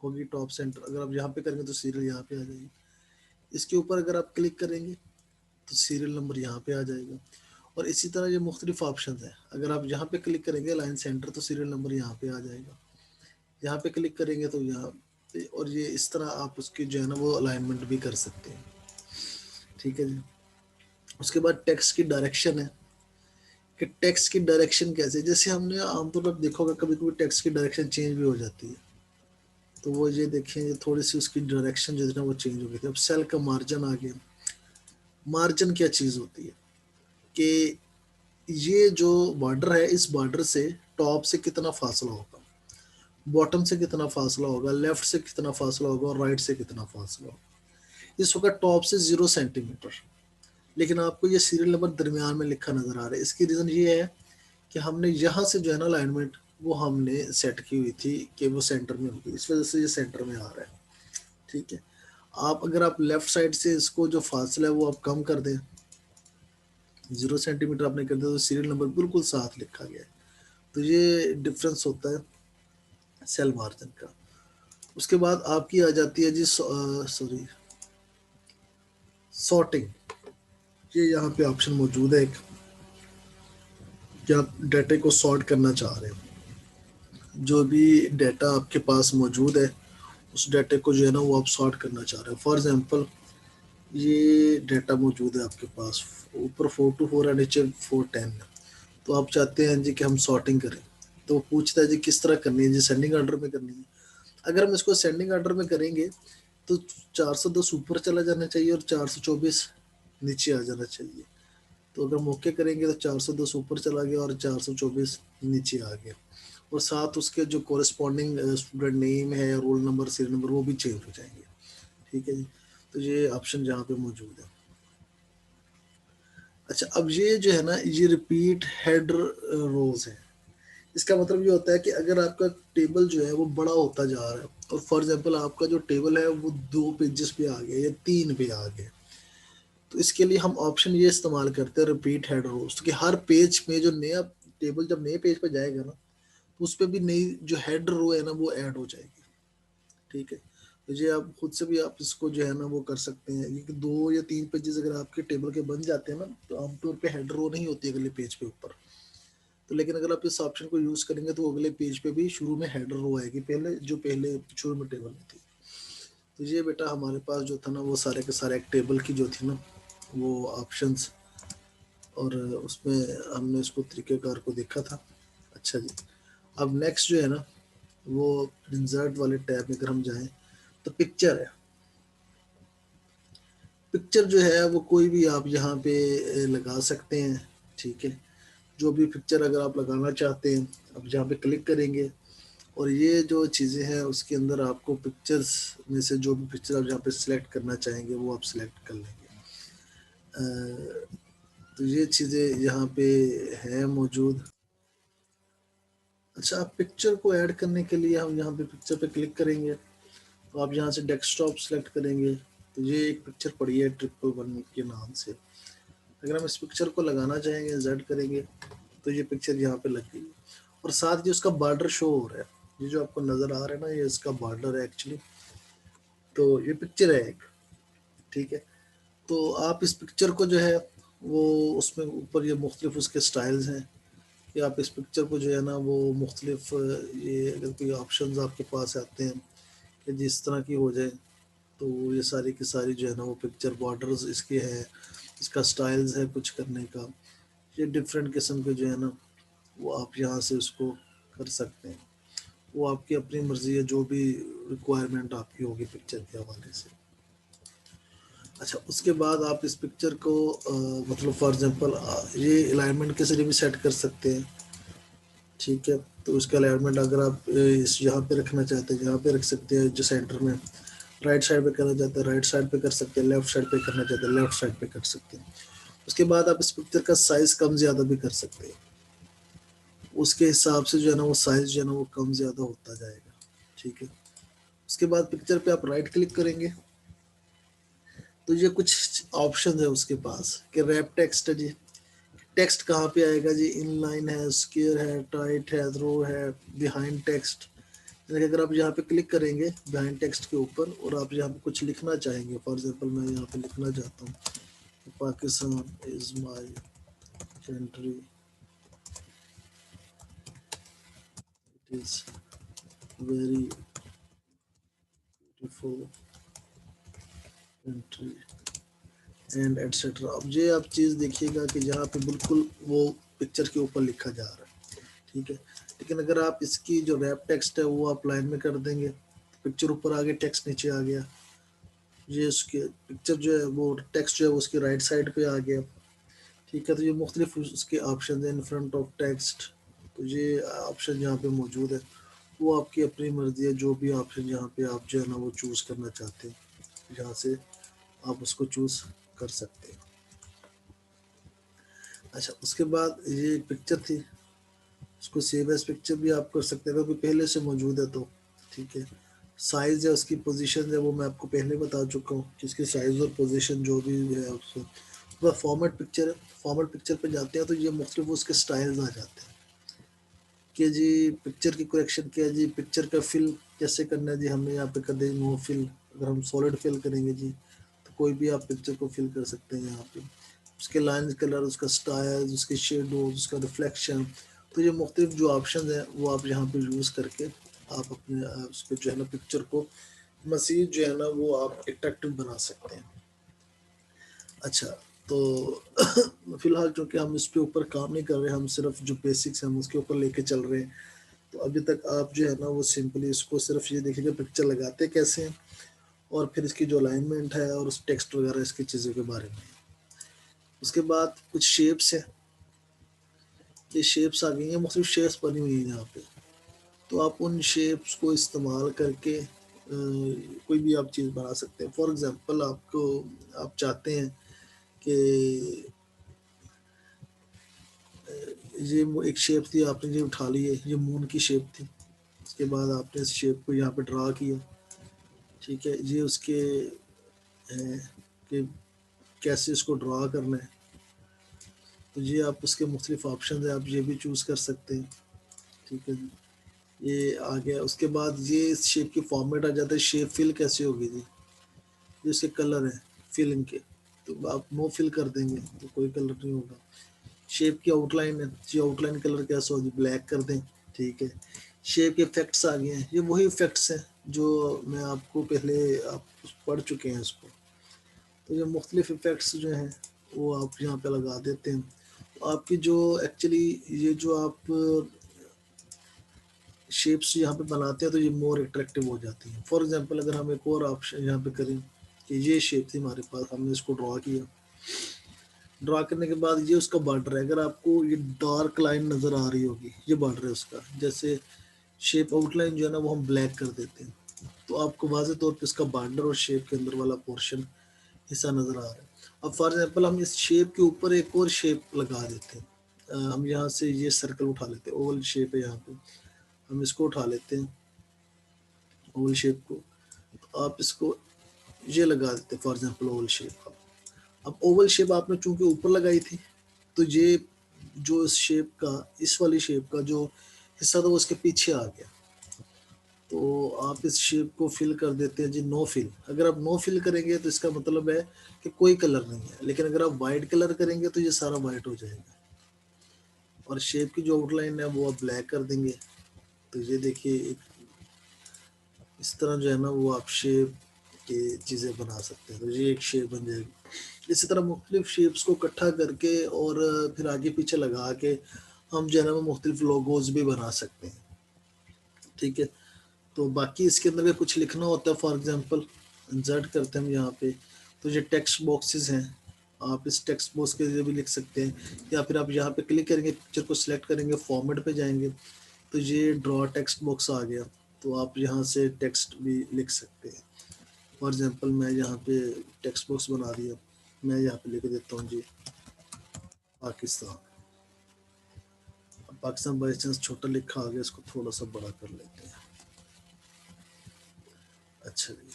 होगी, टॉप सेंटर। अगर आप यहाँ पे करेंगे तो सीरियल यहाँ पे आ जाएगी, इसके ऊपर अगर आप क्लिक करेंगे तो सीरियल नंबर यहाँ पे आ जाएगा। और इसी तरह ये मुख्तलिफ ऑप्शन है, अगर आप यहाँ पे क्लिक करेंगे अलाइन सेंटर तो सीरियल नंबर यहाँ पे आ जाएगा, यहाँ पे क्लिक करेंगे तो यहाँ पे, और ये इस तरह आप उसकी जो है ना वो अलाइनमेंट भी कर सकते हैं। ठीक है जी, उसके बाद टेक्स्ट की डायरेक्शन है कि टेक्स्ट की डायरेक्शन कैसे, जैसे हमने आमतौर पर देखा होगा कभी कभी टेक्स्ट की डायरेक्शन चेंज भी हो जाती है, तो वो ये देखें थोड़ी सी उसकी डायरेक्शन जो है ना वो चेंज हो गई थी। अब सेल का मार्जिन आ गया। मार्जिन क्या चीज़ होती है कि ये जो बॉर्डर है, इस बॉर्डर से टॉप से कितना फासला होगा, बॉटम से कितना फासला होगा, लेफ्ट से कितना फासला होगा, और राइट से कितना फासला होगा। इस वक्त टॉप से 0 सेंटीमीटर, लेकिन आपको ये सीरियल नंबर दरमियान में लिखा नजर आ रहा है। इसकी रीज़न ये है कि हमने यहाँ से जो है ना अलाइनमेंट वो हमने सेट की हुई थी कि वो सेंटर में होगी, इस वजह से ये सेंटर में आ रहा है। ठीक है, आप अगर आप लेफ्ट साइड से इसको जो फासला है वो आप कम कर दें, 0 सेंटीमीटर आपने कर दिया तो सीरियल नंबर बिल्कुल साथ लिखा गया है। तो ये डिफरेंस होता है सेल मार्जिन का। उसके बाद आपकी आ जाती है जी सॉरी सॉर्टिंग। ये यहाँ पे ऑप्शन मौजूद है एक, कि आप डाटा को सॉर्ट करना चाह रहे हैं। जो भी डाटा आपके पास मौजूद है उस डाटे को जो है ना वो आप सॉर्ट करना चाह रहे हैं। फॉर एग्जांपल ये डाटा मौजूद है आपके पास, ऊपर 4 to 4 है, नीचे 410 है। तो आप चाहते हैं जी कि हम सॉर्टिंग करें, तो वो पूछता है जी किस तरह करनी है, जी सेंडिंग ऑर्डर में करनी है। अगर हम इसको सेंडिंग ऑर्डर में करेंगे तो 410 ऊपर चला जाना चाहिए और 424 नीचे आ जाना चाहिए। तो अगर मौके करेंगे तो 410 ऊपर चला गया और 424 नीचे आ गया, और साथ उसके जो कोरिस्पॉन्डिंग स्टूडेंट नेम है, रोल नंबर, सीरियल नंबर, वो भी चेंज हो जाएंगे। ठीक है जी, तो ये ऑप्शन जहाँ पे मौजूद है। अच्छा, अब ये जो है ना ये रिपीट हेड रोज है। इसका मतलब ये होता है कि अगर आपका टेबल जो है वो बड़ा होता जा रहा है, और फॉर एग्जांपल आपका जो टेबल है वो 2 पेजेस पे आ गया या 3 पे आ गया, तो इसके लिए हम ऑप्शन ये इस्तेमाल करते हैं रिपीट हेड रोज, कि हर पेज में जो नया टेबल जब नए पेज पे जाएगा ना तो उस पर भी नई जो हेड रो है ना वो ऐड हो जाएगी। ठीक है, तो ये आप खुद से भी आप इसको जो है ना वो कर सकते हैं, क्योंकि 2 या 3 पेजेस अगर आपके टेबल के बन जाते हैं ना तो आमतौर पे हेड रो नहीं होती अगले पेज पे ऊपर। तो लेकिन अगर आप इस ऑप्शन को यूज करेंगे तो अगले पेज पे भी शुरू में हेडर रो आएगी, पहले जो पहले शुरू में टेबल में थी। तो ये बेटा हमारे पास जो था ना वो सारे के सारे एक टेबल की जो थी ना वो ऑप्शंस, और उसमें हमने उसको तरीक़ेकार को देखा था। अच्छा जी, अब नेक्स्ट जो है ना वो इंसर्ट वाले टैब में अगर हम जाएं तो पिक्चर है। पिक्चर जो है वो कोई भी आप यहाँ पे लगा सकते हैं। ठीक है, जो भी पिक्चर अगर आप लगाना चाहते हैं आप जहाँ पे क्लिक करेंगे, और ये जो चीज़ें हैं उसके अंदर आपको पिक्चर्स में से जो भी पिक्चर आप जहाँ पे सिलेक्ट करना चाहेंगे वो आप सिलेक्ट कर लेंगे। तो ये चीज़ें यहाँ पे है मौजूद। अच्छा, आप पिक्चर को ऐड करने के लिए हम यहाँ पे पिक्चर पे क्लिक करेंगे, तो आप यहाँ से डेस्कटॉप सेलेक्ट करेंगे, तो ये एक पिक्चर पड़ी है 111 के नाम से। अगर हम इस पिक्चर को लगाना चाहेंगे जेड करेंगे तो ये पिक्चर यहाँ पे लग गई, और साथ ही उसका बॉर्डर शो हो रहा है। ये जो आपको नज़र आ रहा है ना ये इसका बॉर्डर है एक्चुअली। तो ये पिक्चर है एक। ठीक है, तो आप इस पिक्चर को जो है वो उसमें ऊपर ये मुख्तलिफ उसके स्टाइल्स हैं, कि आप इस पिक्चर को जो है ना वो मुख्तलिफ ये अगर कोई ऑप्शंस आपके पास आते हैं कि जिस तरह की हो जाए, तो ये सारी की सारी जो है ना वो पिक्चर बॉर्डर्स इसके हैं, इसका स्टाइल्स है कुछ करने का। ये डिफरेंट किस्म के जो है ना वो आप यहाँ से उसको कर सकते हैं। वो आपकी अपनी मर्जी है, जो भी रिक्वायरमेंट आपकी होगी पिक्चर के हवाले से। अच्छा, उसके बाद आप इस पिक्चर को मतलब फॉर एग्जांपल ये अलाइनमेंट के जरिए भी सेट कर सकते हैं। ठीक है, तो उसका अलाइनमेंट अगर आप इस यहाँ पे रखना चाहते हैं यहाँ पे रख सकते हैं, जो सेंटर में राइट साइड पे करना चाहते हैं राइट साइड पे कर सकते हैं, लेफ्ट साइड पे करना चाहते हैं लेफ्ट साइड पे कर सकते हैं। उसके बाद आप इस पिक्चर का साइज कम ज़्यादा भी कर सकते हैं, उसके हिसाब से जो है ना वो साइज जो है ना वो कम ज़्यादा होता जाएगा। ठीक है, उसके बाद पिक्चर पे आप राइट क्लिक करेंगे तो ये कुछ ऑप्शन है उसके पास कि रैप टेक्स्ट है जी। टेक्स्ट कहाँ पे आएगा जी, इनलाइन है, स्क्वायर है, टाइट है, रो है, बिहाइंड टेक्स्ट। अगर आप यहाँ पे क्लिक करेंगे बिहाइंड टेक्स्ट के ऊपर और आप यहाँ पे कुछ लिखना चाहेंगे, फॉर एग्जांपल मैं यहाँ पे लिखना चाहता हूँ Pakistan is my country, it is very beautiful country and etcetera. अब ये आप चीज़ देखिएगा कि जहाँ पे बिल्कुल वो पिक्चर के ऊपर लिखा जा रहा है। ठीक है, लेकिन अगर आप इसकी जो रैप टेक्स्ट है वो आप लाइन में कर देंगे, पिक्चर ऊपर आ गया टेक्स्ट नीचे आ गया। ये उसके पिक्चर जो है वो टेक्स्ट जो है उसकी राइट साइड पे आ गया। ठीक है, तो ये मुख्तलिफ उसके ऑप्शन हैं इन फ्रंट ऑफ टेक्स्ट। तो ये ऑप्शन यहाँ पे मौजूद है, वो आपकी अपनी मर्जी है, जो भी ऑप्शन यहाँ पे आप जो है ना वो चूज़ करना चाहते हैं यहाँ से आप उसको चूज़ कर सकते हैं। अच्छा, उसके बाद ये एक पिक्चर थी, उसको सेव एज पिक्चर भी आप कर सकते हैं क्योंकि पहले से मौजूद है तो ठीक है। साइज़ है उसकी, पोजीशन है वो मैं आपको पहले बता चुका हूँ कि इसकी साइज़ और पोजीशन जो भी है उसको। वह फॉर्मेट पिक्चर है, फॉर्मेट पिक्चर पे जाते हैं तो ये मुख्तलिफ उसके स्टाइल्स आ जाते हैं कि जी पिक्चर की करेक्शन क्या है जी, पिक्चर का फिल कैसे करना है जी, हमने यहाँ पे कर दिया नो फिल। अगर हम सॉलिड फिल करेंगे जी तो कोई भी आप पिक्चर को फिल कर सकते हैं यहाँ पे। उसके लाइन कलर, उसका स्टाइल, उसके शेडो, उसका रिफ्लेक्शन, तो ये मुख्तलिफ जो ऑप्शन हैं वो आप यहाँ पे यूज़ करके आप अपने उसको जो है ना पिक्चर को मज़ीद जो है ना वो आप अट्रैक्टिव बना सकते हैं। अच्छा, तो फिलहाल चूँकि हम इस पे ऊपर काम नहीं कर रहे, हम सिर्फ जो बेसिक्स हैं हम उसके ऊपर लेके चल रहे हैं। तो अभी तक आप जो है ना वो सिंपली इसको सिर्फ ये देखिए कि पिक्चर लगाते कैसे हैं और फिर इसकी जो अलाइनमेंट है और उस टेक्स्ट वगैरह इसकी चीज़ों के बारे में। उसके बाद कुछ शेप्स हैं, ये शेप्स आ गई हैं, मुख्तलिफ शेप्स बनी हुई हैं यहाँ पे। तो आप उन शेप्स को इस्तेमाल करके कोई भी आप चीज़ बना सकते हैं। फॉर एग्ज़ाम्पल आपको आप चाहते हैं कि ये एक शेप थी, आपने ये उठा ली है, ये मून की शेप थी। उसके बाद आपने इस शेप को यहाँ पे ड्रा किया, ठीक है। ये उसके हैं कि कैसे इसको ड्रा करना है, तो ये आप उसके मुख्तलिफ ऑप्शन हैं, आप ये भी चूज़ कर सकते हैं, ठीक है जी। ये आ गया, उसके बाद ये इस शेप की फॉर्मेट आ जाता है, शेप फिल कैसे होगी जी, ये उसके कलर हैं फिलिंग के, तो आप नो फिल कर देंगे तो कोई कलर नहीं होगा। शेप की आउटलाइन है, ये आउटलाइन कलर कैसा होगी, ब्लैक कर दें, ठीक है। शेप के इफेक्ट्स आ गए हैं, ये वही इफेक्ट्स हैं जो मैं आपको पहले आप पढ़ चुके हैं इसको। तो ये मुख्तलिफ इफेक्ट्स जो हैं वो आप यहाँ पे लगा देते हैं। तो आपकी जो एक्चुअली ये जो आप शेप्स यहाँ पे बनाते हैं तो ये मोर अट्रैक्टिव हो जाती हैं। फॉर एग्जांपल अगर हम एक और ऑप्शन यहाँ पे करें कि ये शेप थी हमारे पास, हमने इसको ड्रा किया, ड्रा करने के बाद ये उसका बॉर्डर है, अगर आपको ये डार्क लाइन नज़र आ रही होगी, ये बॉर्डर है उसका, जैसे शेप आउटलाइन जो है ना वो हम ब्लैक कर देते हैं तो आपको वाज़ेह तौर पे इसका बॉर्डर और शेप के अंदर वाला पोर्शन हिस्सा नज़र आ रहा है। अब फॉर एग्जांपल हम इस शेप के ऊपर एक और शेप लगा देते हैं। हम यहाँ से ये सर्कल उठा लेते हैं, ओवल शेप है यहाँ पे, हम इसको उठा लेते हैं ओवल शेप को, तो आप इसको ये लगा देते हैं फॉर एग्जांपल ओवल शेप। अब ओवल शेप आपने चूंकि ऊपर लगाई थी तो ये जो इस शेप का, इस वाली शेप का जो हिस्सा था वो उसके पीछे आ गया, तो आप इस शेप को फिल कर देते हैं जी नो फिल। अगर आप नो फिल करेंगे तो इसका मतलब है कि कोई कलर नहीं है, लेकिन अगर आप वाइट कलर करेंगे तो ये सारा वाइट हो जाएगा और शेप की जो आउटलाइन है वो आप ब्लैक कर देंगे। तो ये देखिए इस तरह जो है ना वो आप शेप की चीज़ें बना सकते हैं, तो ये एक शेप बन जाएगी। इसी तरह मुख्तलिफ शेप्स को इकट्ठा करके और फिर आगे पीछे लगा के हम जो है ना वो मुख्तलिफ लोगोज भी बना सकते हैं, ठीक है। तो बाकी इसके अंदर अगर कुछ लिखना होता है, फॉर एग्जांपल इंसर्ट करते हैं हम यहाँ पे, तो ये टेक्स्ट बॉक्सेस हैं, आप इस टेक्स्ट बॉक्स के लिए भी लिख सकते हैं, या फिर आप यहाँ पे क्लिक करेंगे, पिक्चर को सिलेक्ट करेंगे, फॉर्मेट पे जाएंगे तो ये ड्रॉ टेक्स्ट बॉक्स आ गया, तो आप यहाँ से टेक्स्ट भी लिख सकते हैं। फॉर एग्जांपल मैं यहाँ पे टेक्स्ट बॉक्स बना दिया, मैं यहाँ पे लिख देता हूँ जी पाकिस्तान। अब पाकिस्तान बाई चांस छोटा लिखा आ गया, इसको थोड़ा सा बड़ा कर लेते हैं। अच्छा जी,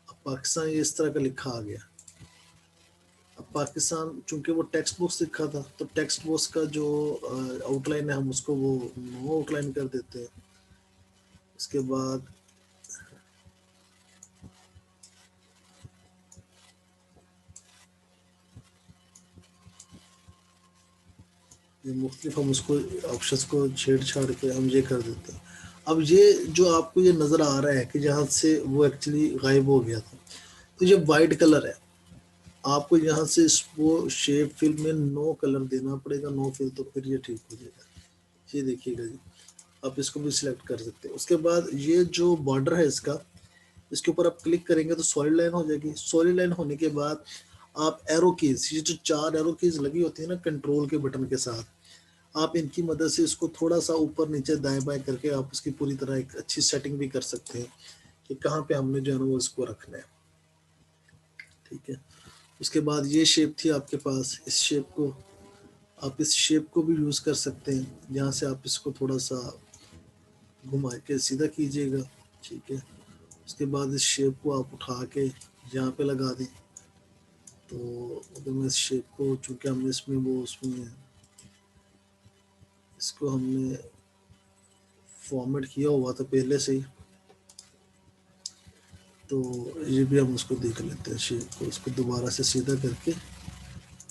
अब पाकिस्तान ये इस तरह का लिखा आ गया। अब पाकिस्तान चूंकि वो टेक्स्ट बॉक्स लिखा था तो टेक्स्ट बॉक्स का जो आउटलाइन है हम उसको वो नो आउटलाइन कर देते हैं। उसके बाद ये मुख्तलिफ हम उसको ऑप्शंस को छेड़-छाड़ के हम ये कर देते हैं। अब ये जो आपको ये नज़र आ रहा है कि जहाँ से वो एक्चुअली गायब हो गया था, तो ये वाइट कलर है। आपको यहाँ से इसको शेप फिल में नो कलर देना पड़ेगा, नो फिल, तो फिर ये ठीक हो जाएगा। ये देखिएगा जी, आप इसको भी सिलेक्ट कर सकते हैं। उसके बाद ये जो बॉर्डर है इसका, इसके ऊपर आप क्लिक करेंगे तो सॉलिड लाइन हो जाएगी। सॉलिड लाइन होने के बाद आप एरो कीज़, ये जो 4 एरो कीज़ लगी होती है ना कंट्रोल के बटन के साथ, आप इनकी मदद से इसको थोड़ा-सा ऊपर नीचे दाएँ-बाएँ करके आप उसकी पूरी तरह एक अच्छी सेटिंग भी कर सकते हैं कि कहाँ पे हमने जो है ना वो इसको रखना है, ठीक है। उसके बाद ये शेप थी आपके पास, इस शेप को आप इस शेप को भी यूज़ कर सकते हैं, यहाँ से आप इसको थोड़ा-सा घुमा के सीधा कीजिएगा, ठीक है? उसके बाद इस शेप को आप उठा के यहाँ पे लगा दें। तो अगर मैं इस शेप को, चूँकि हमने इसमें वो उसमें इसको हमने फॉर्मेट किया हुआ था पहले से ही, तो ये भी हम उसको देख लेते हैं शेप को। इसको दोबारा से सीधा करके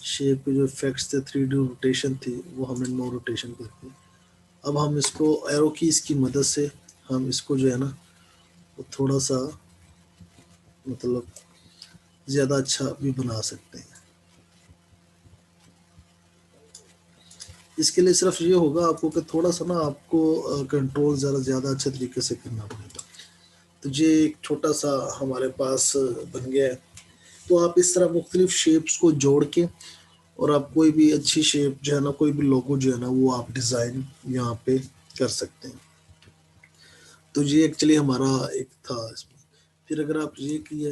शेप के जो इफेक्ट्स थे, 3D रोटेशन थी, वो हमने नो रोटेशन करके अब हम इसको एरो कीज की मदद से हम इसको जो है ना वो थोड़ा सा मतलब ज़्यादा अच्छा भी बना सकते हैं। इसके लिए सिर्फ ये होगा आपको कि थोड़ा सा ना आपको कंट्रोल ज़रा ज़्यादा अच्छे तरीके से करना पड़ेगा। तो ये एक छोटा सा हमारे पास बन गया है। तो आप इस तरह मुख्तलिफ शेप्स को जोड़ के और आप कोई भी अच्छी शेप जो है ना, कोई भी लोगो जो है ना, वो आप डिज़ाइन यहाँ पे कर सकते हैं। तो ये एक्चुअली हमारा एक था इसमें। फिर अगर आप ये किए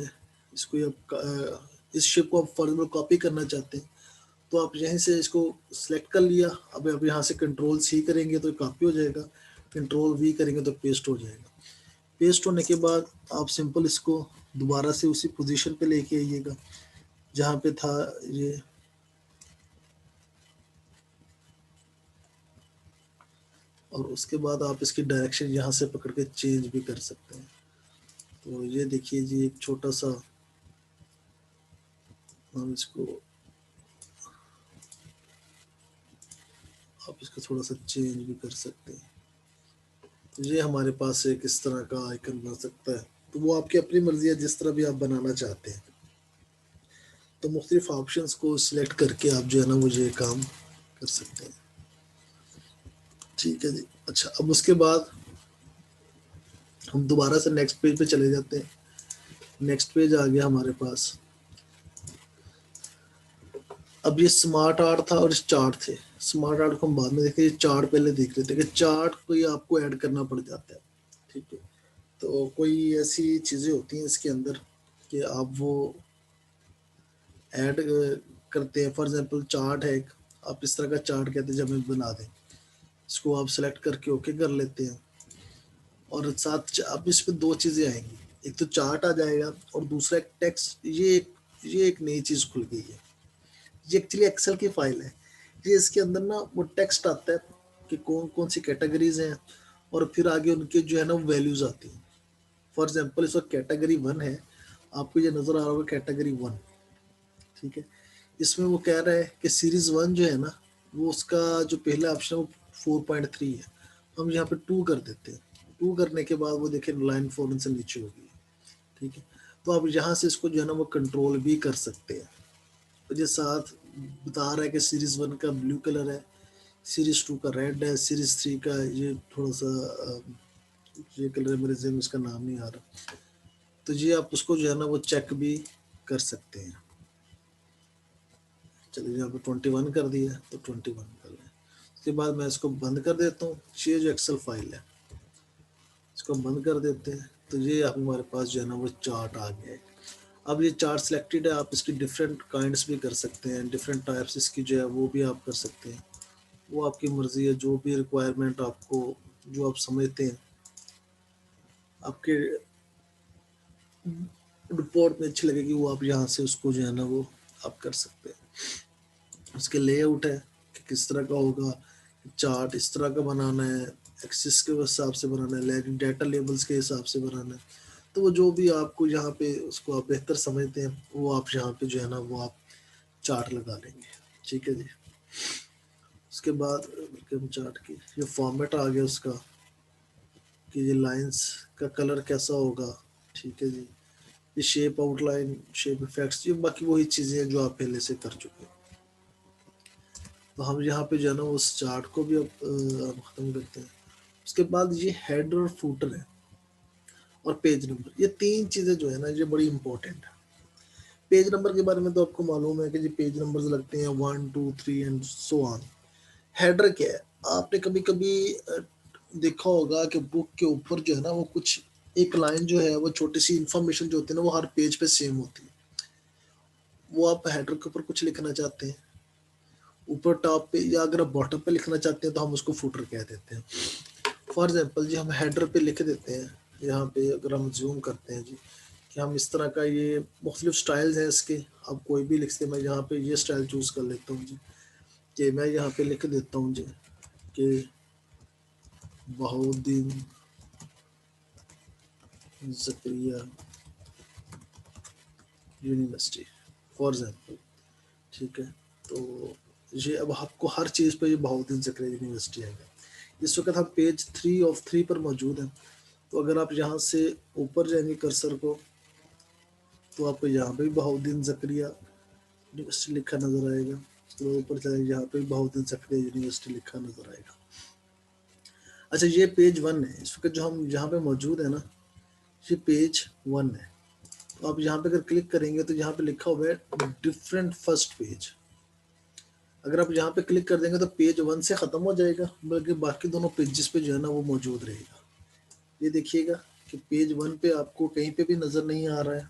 इसको आप इस शेप को आप फॉर एग्जाम्पल कॉपी करना चाहते हैं, तो आप यहीं से इसको सिलेक्ट कर लिया। अब आप यहाँ से कंट्रोल सी करेंगे तो कॉपी हो जाएगा, कंट्रोल वी करेंगे तो पेस्ट हो जाएगा। पेस्ट होने के बाद आप सिंपल इसको दोबारा से उसी पोजीशन पे लेके आइएगा जहाँ पे था ये। और उसके बाद आप इसकी डायरेक्शन यहाँ से पकड़ के चेंज भी कर सकते हैं। तो ये देखिए जी, एक छोटा सा हम इसको, आप इसको थोड़ा सा चेंज भी कर सकते हैं। तो ये हमारे पास एक इस तरह का आइकन बन सकता है। तो वो आपकी अपनी मर्जी है जिस तरह भी आप बनाना चाहते हैं। तो मुख्तलिफ ऑप्शंस को सिलेक्ट करके आप जो है ना मुझे काम कर सकते हैं। ठीक है जी। अच्छा, अब उसके बाद हम दोबारा से नेक्स्ट पेज पे चले जाते हैं। नेक्स्ट पेज आ गया हमारे पास। अब ये स्मार्ट आर्ट था और चार्ट थे। स्मार्ट आर्ट को हम बाद में देखें, ये चार्ट पहले देख लेते हैं कि चार्ट कोई आपको ऐड करना पड़ जाता है। ठीक है, तो कोई ऐसी चीज़ें होती हैं इसके अंदर कि आप वो ऐड करते हैं। फॉर एग्जांपल चार्ट है एक, आप इस तरह का चार्ट कहते हैं जब हम बना दें, इसको आप सेलेक्ट करके ओके कर लेते हैं। और साथ अब इस पे दो चीज़ें आएंगी, एक तो चार्ट आ जाएगा और दूसरा एक टेक्स्ट। ये एक नई चीज़ खुल गई है। ये एक्चुअली एक्सेल की फाइल है। ये इसके अंदर ना वो टेक्स्ट आता है कि कौन कौन सी कैटेगरीज हैं, और फिर आगे उनके जो है ना वैल्यूज आती हैं। फॉर एग्जांपल इस वक्त कैटेगरी 1 है, आपको ये नज़र आ रहा होगा कैटेगरी 1। ठीक है, इसमें वो कह रहा है कि सीरीज 1 जो है ना, वो उसका जो पहला ऑप्शन है वो 4.3 है। हम यहाँ पे 2 कर देते हैं। 2 करने के बाद वो देखें लाइन फॉरन से नीचे होगी। ठीक है, तो आप यहाँ से इसको जो है ना वो कंट्रोल भी कर सकते हैं। तो ये साथ बता रहा है कि सीरीज 1 का ब्लू कलर है, सीरीज 2 का रेड है, सीरीज 3 का ये थोड़ा सा ये कलर है, मेरे ज़हन में इसका नाम नहीं आ रहा। तो ये आप उसको जो है ना वो चेक भी कर सकते हैं। चलिए यहाँ पे 21 कर दिया तो 21 कर लें। उसके बाद मैं इसको बंद कर देता हूँ। ये जो एक्सेल फाइल है इसको हम बंद कर देते हैं। तो ये अब हमारे पास जो है ना वो चार्ट आ गया है। अब ये चार्ट सिलेक्टेड है, आप इसकी डिफरेंट काइंड्स भी कर सकते हैं, डिफरेंट टाइप्स इसकी जो है वो भी आप कर सकते हैं। वो आपकी मर्जी है, जो भी रिक्वायरमेंट आपको, जो आप समझते हैं आपके रिपोर्ट में अच्छी लगेगी, वो आप यहाँ से उसको जो है ना वो आप कर सकते हैं। उसके लेआउट है कि किस तरह का होगा, चार्ट इस तरह का बनाना है, एक्सिस के हिसाब से बनाना है, डाटा लेबल्स के हिसाब से बनाना है। तो वो जो भी आपको यहाँ पे उसको आप बेहतर समझते हैं, वो आप यहाँ पे जो है ना वो आप चार्ट लगा लेंगे। ठीक है जी। उसके बाद हम चार्ट की ये फॉर्मेट आ गया उसका कि ये लाइंस का कलर कैसा होगा। ठीक है जी। ये शेप आउटलाइन, शेप इफेक्ट्स, ये बाकी वही चीज़ें हैं जो आप पहले से कर चुके हैं। तो हम यहाँ पे जो है ना उस चार्ट को भी अब ख़त्म करते हैं। उसके बाद ये हेड और फूटर है और पेज नंबर, ये तीन चीज़ें जो है ना ये बड़ी इंपॉर्टेंट है। पेज नंबर के बारे में तो आपको मालूम है कि जी पेज नंबर्स लगते हैं 1 2 3 एंड सो ऑन। हेडर क्या है, आपने कभी कभी देखा होगा कि बुक के ऊपर जो है ना वो कुछ एक लाइन जो है वो छोटी सी इंफॉर्मेशन जो होती है ना वो हर पेज पे सेम होती है। वो आप हेडर के ऊपर कुछ लिखना चाहते हैं, ऊपर टॉप पे, या अगर आप बॉटम पे लिखना चाहते हैं तो हम उसको फुटर कह देते हैं। फॉर एग्जाम्पल जी हम हेडर पे लिख देते हैं, यहाँ पे अगर हम जूम करते हैं जी कि हम इस तरह का, ये मुख्तलिफ स्टाइल्स हैं इसके, आप कोई भी लिखते हैं। मैं यहाँ पे ये स्टाइल चूज़ कर लेता हूँ जी, कि मैं यहाँ पे लिख देता हूँ जी कि Bahauddin Zakaria university for example. ठीक है, तो ये अब आपको हर चीज़ पे ये बहाउद्दीन ज़करिया यूनिवर्सिटी आएगा। इस वक्त हम पेज 3 पर मौजूद हैं, तो अगर आप यहाँ से ऊपर जाएंगे कर्सर को, तो आपको यहाँ पे भी बहाउद्दीन ज़करिया यूनिवर्सिटी लिखा नज़र आएगा। तो ऊपर चलेंगे, यहाँ पे भी बहाउद्दीन ज़करिया यूनिवर्सिटी लिखा नज़र आएगा। अच्छा, ये पेज 1 है इस वक्त जो हम यहाँ पे मौजूद है ना, ये पेज 1 है। तो आप यहाँ पे अगर क्लिक करेंगे तो यहाँ पे लिखा हुआ है डिफरेंट फर्स्ट पेज। अगर आप यहाँ पे क्लिक कर देंगे तो पेज 1 से ख़त्म हो जाएगा, बल्कि बाकी दोनों पेजेस पे जो है ना वो मौजूद रहेगा। ये देखिएगा कि पेज 1 पे आपको कहीं पे भी नज़र नहीं आ रहा है,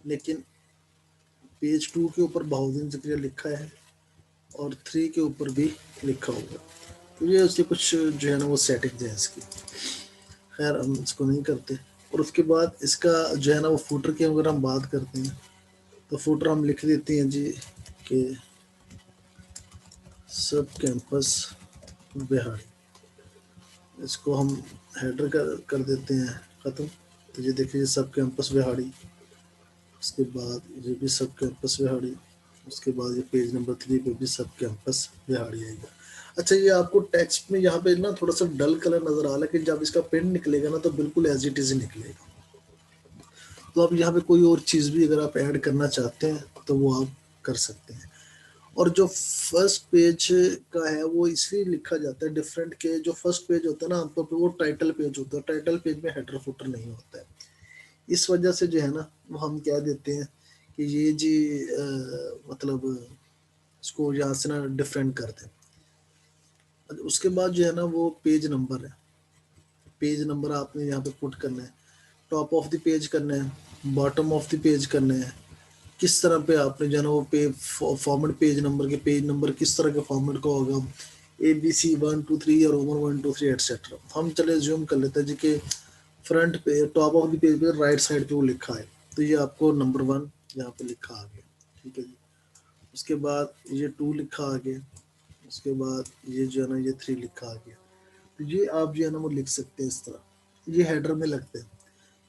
लेकिन पेज 2 के ऊपर बहाउद्दीन ज़करिया लिखा है और 3 के ऊपर भी लिखा होगा। तो ये उसकी कुछ जो है ना वो सेटिंग्स हैं इसकी। खैर हम इसको नहीं करते। और उसके बाद इसका जो है ना वो फुटर की अगर हम बात करते हैं, तो फुटर हम लिख देते हैं जी कि सब कैंपस बिहाड़ी। इसको हम हेडर कर देते हैं ख़त्म। तो ये देखिए सब कैंपस बिहाड़ी, उसके बाद ये भी सब कैंपस बिहाड़ी, उसके बाद ये पेज नंबर 3 पे भी सब कैंपस बिहाड़ी आएगा। अच्छा, ये आपको टेक्स्ट में यहाँ पे ना थोड़ा सा डल कलर नज़र आ रहा है, लेकिन जब इसका प्रिंट निकलेगा ना तो बिल्कुल एज इट इज़ निकलेगा। तो आप यहाँ पे कोई और चीज़ भी अगर आप ऐड करना चाहते हैं तो वो आप कर सकते हैं। और जो फर्स्ट पेज का है वो इसलिए लिखा जाता है डिफरेंट, के जो फर्स्ट पेज होता है ना आमतौर पे वो टाइटल पेज होता है। टाइटल पेज में हेडर फुटर नहीं होता है। इस वजह से जो है ना वो हम कह देते हैं कि ये जी मतलब इसको यहाँ से ना डिफरेंट कर दें। उसके बाद जो है ना वो पेज नंबर है। पेज नंबर आपने यहाँ पे पुट करना है, टॉप ऑफ द पेज करना है, बॉटम ऑफ द पेज करना है। किस तरह पे आपने जो है ना वो फॉर्मेट पेज नंबर के, पेज नंबर किस तरह के फॉर्मेट का होगा, ABC 1 2 3 या रोमन 1 2 3 एटसेट्रा। हम चले ज्यूम कर लेते हैं जी के फ्रंट पे टॉप ऑफ द पेज पे राइट साइड पे वो लिखा है, तो ये आपको नंबर 1 यहाँ पे लिखा आ गया। ठीक है जी, उसके बाद ये 2 लिखा आ गया, उसके बाद ये जो है ना ये 3 लिखा आ गया। तो ये आप जो है ना वो लिख सकते हैं इस तरह, ये हेडर में लगते हैं।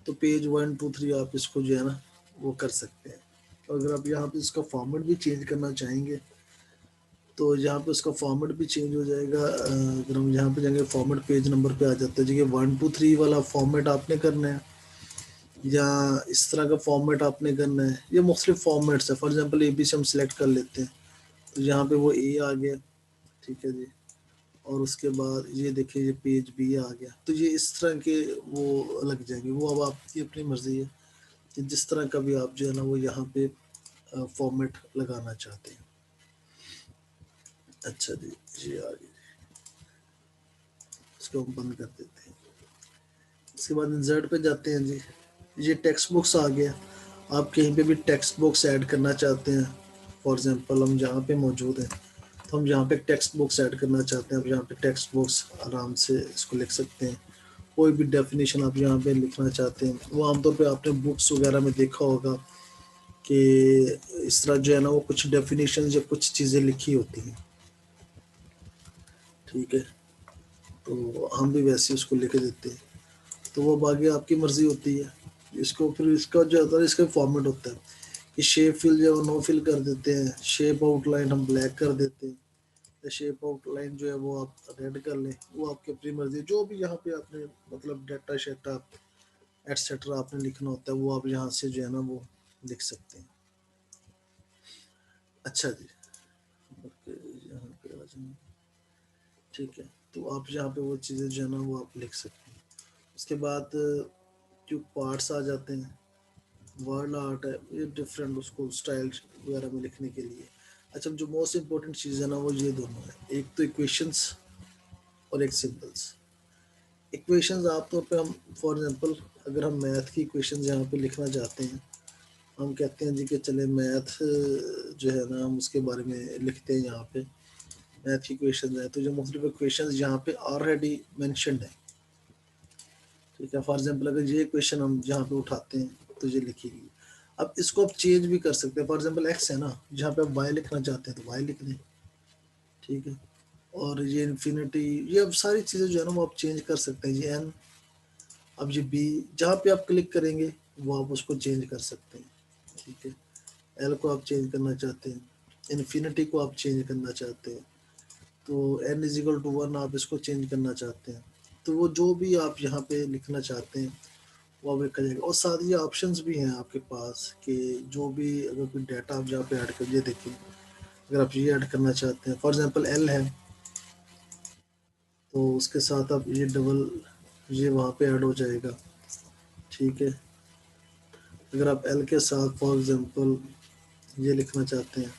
तो पेज 1 2 3 आप इसको जो है ना वो कर सकते हैं। तो अगर आप यहाँ पे इसका फॉर्मेट भी चेंज करना चाहेंगे तो यहाँ पे उसका फॉर्मेट भी चेंज हो जाएगा। अगर हम यहाँ पे जाएंगे फॉर्मेट पेज नंबर पे आ जाता है जी, 1 2 3 वाला फॉर्मेट आपने करना है या इस तरह का फॉर्मेट आपने करना है। ये मुख्तलिफ फॉर्मेट्स है। फॉर एग्जाम्पल ABC हम सिलेक्ट कर लेते हैं, तो यहाँ पे वो A आ गया। ठीक है जी, और उसके बाद ये देखिए ये पेज B आ गया। तो ये इस तरह के वो लग जाएंगे। वो अब आपकी अपनी मर्जी है कि जिस तरह का भी आप जो है ना वो यहाँ पे फॉर्मेट लगाना चाहते हैं। अच्छा जी, ये आ गया, इसको हम बंद कर देते हैं। इसके बाद इंसर्ट पे जाते हैं जी, ये टेक्स्ट बॉक्स आ गया। आप कहीं पे भी टेक्स्ट बॉक्स ऐड करना चाहते हैं, फॉर एग्जांपल हम जहाँ पे मौजूद हैं तो हम यहाँ पे टेक्स्ट बॉक्स ऐड करना चाहते हैं। आप यहाँ पे टेक्स्ट बॉक्स आराम से इसको लिख सकते हैं। कोई भी डेफिनेशन आप यहाँ पे लिखना चाहते हैं, वो आमतौर पे आपने बुक्स वगैरह में देखा होगा कि इस तरह जो है ना वो कुछ डेफिनेशन या कुछ चीज़ें लिखी होती हैं। ठीक है, तो हम भी वैसे उसको लिख देते हैं। तो वो बाकी आपकी मर्जी होती है। इसको फिर इसका जो होता है इसका फॉर्मेट होता है कि शेप फिल जो है नो फिल कर देते हैं, शेप आउटलाइन हम ब्लैक कर देते हैं, या शेप आउटलाइन जो है वो आप रेड कर लें। वो आपकी अपनी मर्जी, जो भी यहाँ पे आपने मतलब डाटा शेटा एटसेट्रा आपने लिखना होता है वो आप यहाँ से जो है ना वो लिख सकते हैं। अच्छा जी, ओके, यहाँ पे आ जाएं। ठीक है, तो आप यहाँ पे वो चीज़ें जो है ना वो आप लिख सकते हैं। उसके बाद जो पार्ट्स आ जाते हैं, वर्ड आर्ट है, ये डिफरेंट उसको स्टाइल वगैरह में लिखने के लिए। अच्छा, जो मोस्ट इम्पोर्टेंट चीज़ है ना वो ये दोनों है, एक तो इक्वेशंस और एक सिंबल्स। इक्वेशंस आमतौर पे हम फॉर एग्जांपल अगर हम मैथ की इक्वेशंस यहाँ पे लिखना चाहते हैं हम कहते हैं जी कि चले मैथ जो है ना हम उसके बारे में लिखते हैं यहाँ पे, मैथ की क्वेश्चन है तो जो मुख्तलिफ क्वेश्चन यहाँ पे ऑलरेडी मैंशनड है, ठीक है। फॉर एग्जाम्पल अगर ये क्वेश्चन हम जहाँ पे उठाते हैं तो ये लिखिए, अब इसको आप चेंज भी कर सकते हैं। फॉर एग्जाम्पल एक्स है ना, जहाँ पे आप वाई लिखना चाहते हैं तो वाई लिख दें, ठीक है। और ये इन्फिनिटी, ये अब सारी चीज़ें जो है ना वो आप चेंज कर सकते हैं। ये एन, अब ये बी, जहाँ पे आप क्लिक करेंगे वो आप उसको चेंज कर सकते हैं, ठीक है। एल को आप चेंज करना चाहते हैं, इन्फिनिटी को आप चेंज करना चाहते हैं, तो n is equal to one आप इसको चेंज करना चाहते हैं, तो वो जो भी आप यहाँ पे लिखना चाहते हैं वो आप लिखा जाएगा। और साथ ही ऑप्शंस भी हैं आपके पास कि जो भी अगर कोई डाटा आप जहाँ पे ऐड कर, ये देखिए अगर आप ये ऐड करना चाहते हैं, फॉर एग्जांपल एल है तो उसके साथ आप ये डबल ये वहाँ पे ऐड हो जाएगा, ठीक है। अगर आप एल के साथ फॉर एग्जांपल ये लिखना चाहते हैं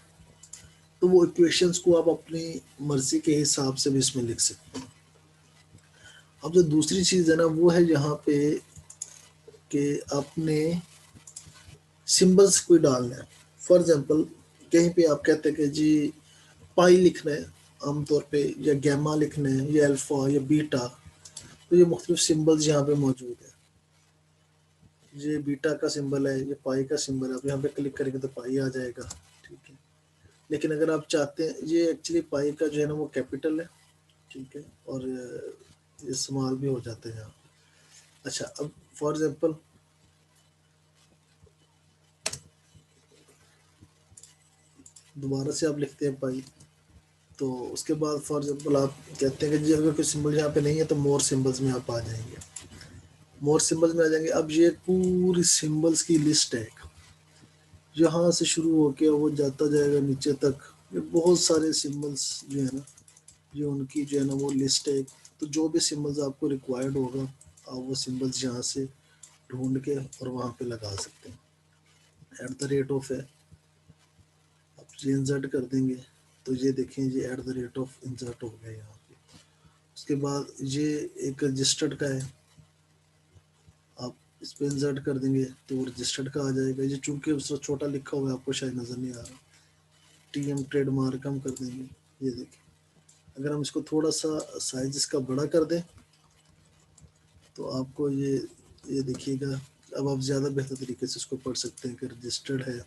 तो वो इक्वेशंस को आप अपनी मर्जी के हिसाब से भी इसमें लिख सकते हैं। अब जो दूसरी चीज़ है ना वो है यहाँ पे कि आपने सिंबल्स कोई डालना है। फॉर एग्जांपल कहीं पे आप कहते हैं कि जी पाई लिखना है आमतौर पे, या गैमा लिखना है, या अल्फा या बीटा, तो ये मुख्तलिफ सिंबल्स यहाँ पे मौजूद है। ये बीटा का सिंबल है, ये पाई का सिंबल है, आप यहाँ पे क्लिक करेंगे तो पाई आ जाएगा, ठीक है। लेकिन अगर आप चाहते हैं, ये एक्चुअली पाई का जो है ना वो कैपिटल है, ठीक है, और ये स्मॉल भी हो जाते हैं यहाँ। अच्छा, अब फॉर एग्जांपल दोबारा से आप लिखते हैं पाई, तो उसके बाद फॉर एग्जांपल आप कहते हैं कि जी अगर कोई सिंबल यहाँ पे नहीं है तो मोर सिंबल्स में आप आ जाएंगे, मोर सिंबल्स में आ जाएंगे। अब ये पूरी सिंबल्स की लिस्ट है, यहाँ से शुरू होके वो जाता जाएगा नीचे तक। ये बहुत सारे सिंबल्स जो है ना, ये उनकी जो है ना वो लिस्ट है। तो जो भी सिंबल्स आपको रिक्वायर्ड होगा आप वो सिंबल्स यहाँ से ढूंढ के और वहाँ पे लगा सकते हैं। एट द रेट ऑफ है, आप ये इंसर्ट कर देंगे तो ये देखें ये at the rate of insert हो गया यहाँ पे। उसके बाद ये एक रजिस्टर्ड का है, आप इस पे इंसर्ट कर देंगे तो रजिस्टर्ड का आ जाएगा। ये चूंकि उसका छोटा लिखा हुआ है आपको शायद नज़र नहीं आ रहा, टीएम ट्रेडमार्क हम कर देंगे। ये देखिए अगर हम इसको थोड़ा सा साइज इसका बड़ा कर दें तो आपको ये देखिएगा, अब आप ज़्यादा बेहतर तरीके से इसको पढ़ सकते हैं कि रजिस्टर्ड है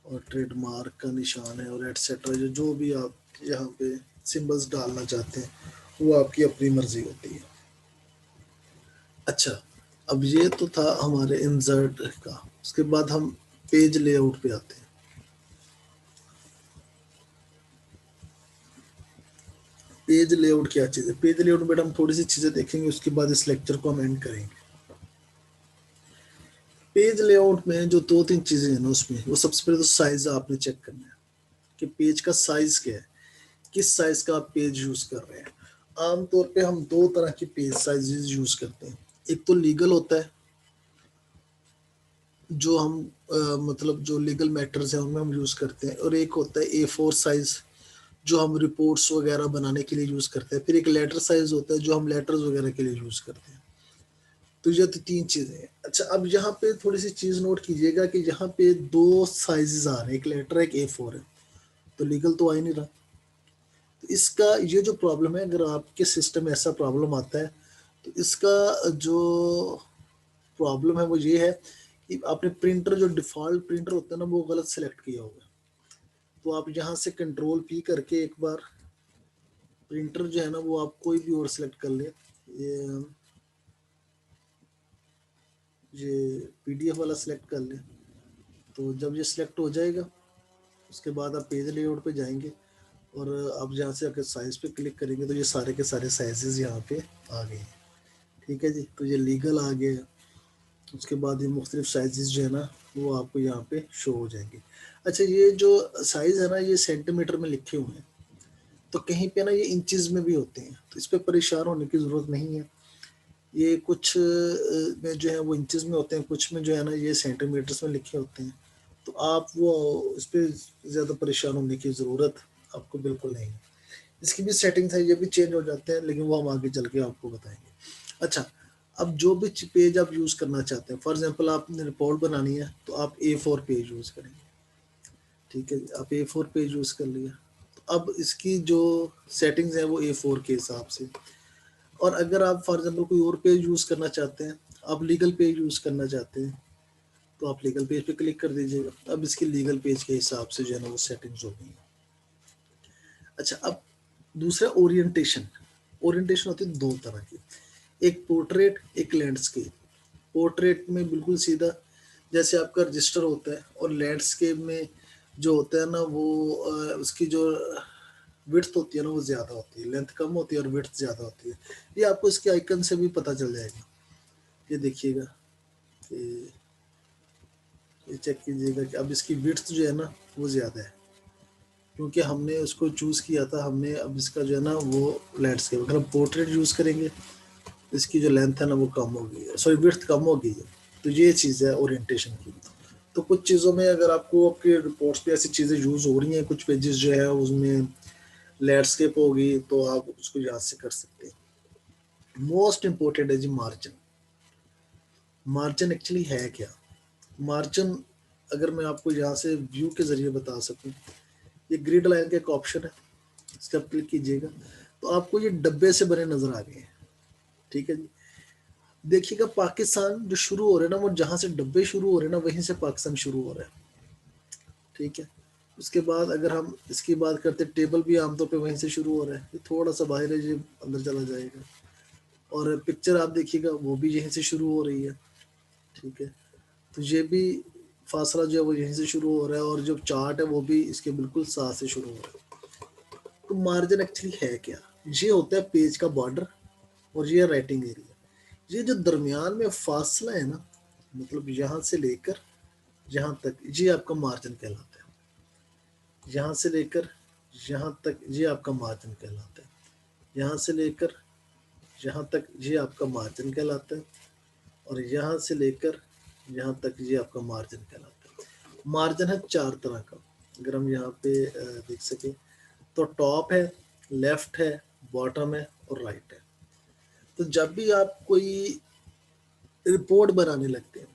और ट्रेडमार्क का निशान है और एटसेट्रा, जो भी आप यहाँ पे सिंबल्स डालना चाहते हैं वो आपकी अपनी मर्जी होती है। अच्छा, अब ये तो था हमारे इंसर्ट का। उसके बाद हम पेज लेआउट पे आते हैं। पेज लेआउट क्या चीज़ है? पेज लेआउट में हम थोड़ी सी चीज़ें देखेंगे, उसके बाद इस लेक्चर को हम एंड करेंगे। पेज लेआउट में जो दो तीन चीज़ें हैं ना उसमें, वो सबसे पहले तो साइज आपने चेक करना है कि पेज का साइज क्या है, किस साइज का आप पेज यूज कर रहे हैं। आमतौर पे हम दो तरह की पेज साइजेस यूज करते हैं। एक तो लीगल होता है, जो हम मतलब जो लीगल मैटर्स हैं उनमें हम यूज करते हैं, और एक होता है A4 साइज जो हम रिपोर्ट्स वगैरह बनाने के लिए यूज करते हैं। फिर एक लेटर साइज होता है जो हम लेटर्स वगैरह के लिए यूज करते हैं। तो ये तो तीन चीजें हैं। अच्छा, अब यहाँ पे थोड़ी सी चीज नोट कीजिएगा कि यहाँ पे दो साइजेस आ रहे हैं, एक लेटर है एक A4 है, तो लीगल तो आ ही नहीं रहा। तो इसका ये जो प्रॉब्लम है, अगर आपके सिस्टम में ऐसा प्रॉब्लम आता है तो इसका जो प्रॉब्लम है वो ये है कि आपने प्रिंटर, जो डिफ़ॉल्ट प्रिंटर होता है ना, वो गलत सेलेक्ट किया होगा। तो आप यहाँ से कंट्रोल P करके एक बार प्रिंटर जो है ना वो आप कोई भी और सेलेक्ट कर ले। ये PDF वाला सेलेक्ट कर ले, तो जब ये सिलेक्ट हो जाएगा उसके बाद आप पेज लेआउट पे जाएंगे और आप जहाँ से अगर साइज पे क्लिक करेंगे तो ये सारे के सारे साइजेस यहाँ पे आ गए हैं, ठीक है जी। तो ये लीगल आ गया, उसके बाद ये मुख्तलिफ साइजेस जो है ना वो आपको यहाँ पे शो हो जाएंगे। अच्छा, ये जो साइज़ है ना ये सेंटीमीटर में लिखे हुए हैं, तो कहीं पे ना ये इंचेस में भी होते हैं, तो इस पर परेशान होने की ज़रूरत नहीं है। ये कुछ में जो है वो इंचेस में होते हैं, कुछ में जो है ना ये सेंटीमीटर्स में लिखे होते हैं। तो आप वो इस पर ज़्यादा परेशान होने की ज़रूरत आपको बिल्कुल नहीं है। इसकी भी सेटिंग्स है, ये भी चेंज हो जाते हैं, लेकिन वो हम आगे चल के आपको बताएंगे। अच्छा, अब जो भी पेज आप यूज़ करना चाहते हैं, फॉर एग्जांपल आपने रिपोर्ट बनानी है तो आप A4 पेज यूज़ करेंगे। ठीक है, आप A4 पेज यूज़ कर लिया। तो अब इसकी जो सेटिंग्स है वो A4 के हिसाब से। और अगर आप फॉर एग्जांपल कोई और पेज यूज़ करना चाहते हैं, आप लीगल पेज यूज़ करना चाहते हैं, तो आप लीगल पेज पे क्लिक कर दीजिएगा। अब इसकी लीगल पेज के हिसाब से जो है ना वो सेटिंग्स हो गई हैं। अच्छा, अब दूसरा ओरिएंटेशन। ओरिएंटेशन होती है दो तरह की, एक पोर्ट्रेट, एक लैंडस्केप। पोर्ट्रेट में बिल्कुल सीधा जैसे आपका रजिस्टर होता है, और लैंडस्केप में जो होता है ना वो उसकी जो विड्थ होती है ना वो ज़्यादा होती है, लेंथ कम होती है और विड्थ ज़्यादा होती है। ये आपको इसके आइकन से भी पता चल जाएगा। ये देखिएगा कि ये चेक कीजिएगा कि अब इसकी विड्थ जो है ना वो ज़्यादा है, क्योंकि हमने उसको चूज़ किया था। हमने अब इसका जो है ना वो लैंडस्केप, अगर हम पोर्ट्रेट यूज़ करेंगे इसकी जो लेंथ है ना वो कम हो गई है, सॉरी विड्थ कम हो गई है। तो ये चीज़ है ओरिएंटेशन की। तो कुछ चीज़ों में अगर आपको आपके रिपोर्ट्स पे ऐसी चीज़ें यूज़ हो रही हैं, कुछ पेजेस जो है उसमें लैंडस्केप होगी, तो आप उसको यहाँ से कर सकते हैं। मोस्ट इम्पोर्टेंट है जी मार्जिन। मार्जिन एक्चुअली है क्या? मार्जिन अगर मैं आपको यहाँ से व्यू के ज़रिए बता सकूँ, ये ग्रिड लाइन का एक ऑप्शन है, इस पर क्लिक कीजिएगा तो आपको ये डब्बे से बने नज़र आ गए हैं। ठीक है जी, देखिएगा पाकिस्तान जो शुरू हो रहे हैं ना, वो जहाँ से डब्बे शुरू हो रहे हैं ना वहीं से पाकिस्तान शुरू हो रहा है। ठीक है, उसके बाद अगर हम इसकी बात करते हैं, टेबल भी आमतौर पे वहीं से शुरू हो रहा है। ये थोड़ा सा बाहर है, ये अंदर चला जाएगा। और पिक्चर आप देखिएगा वो भी यहीं से शुरू हो रही है। ठीक है, तो ये भी फासला जो है वो यहीं से शुरू हो रहा है, और जो चार्ट है वो भी इसके बिल्कुल साथ से शुरू हो रहा है। तो मार्जिन एक्चुअली है क्या? ये होता है पेज का बॉर्डर, और ये राइटिंग एरिया। ये जो दरमियान में फासला है ना, मतलब यहाँ से लेकर यहाँ तक, ये आपका मार्जिन कहलाता है। यहाँ से लेकर यहाँ तक ये आपका मार्जिन कहलाता है। यहाँ से लेकर यहाँ तक ये आपका मार्जिन कहलाता है, और यहाँ से लेकर यहाँ तक ये आपका मार्जिन कहलाता है। मार्जिन है चार तरह का, अगर हम यहाँ पे देख सके तो टॉप है, लेफ्ट है, बॉटम है और राइट है। तो जब भी आप कोई रिपोर्ट बनाने लगते हैं,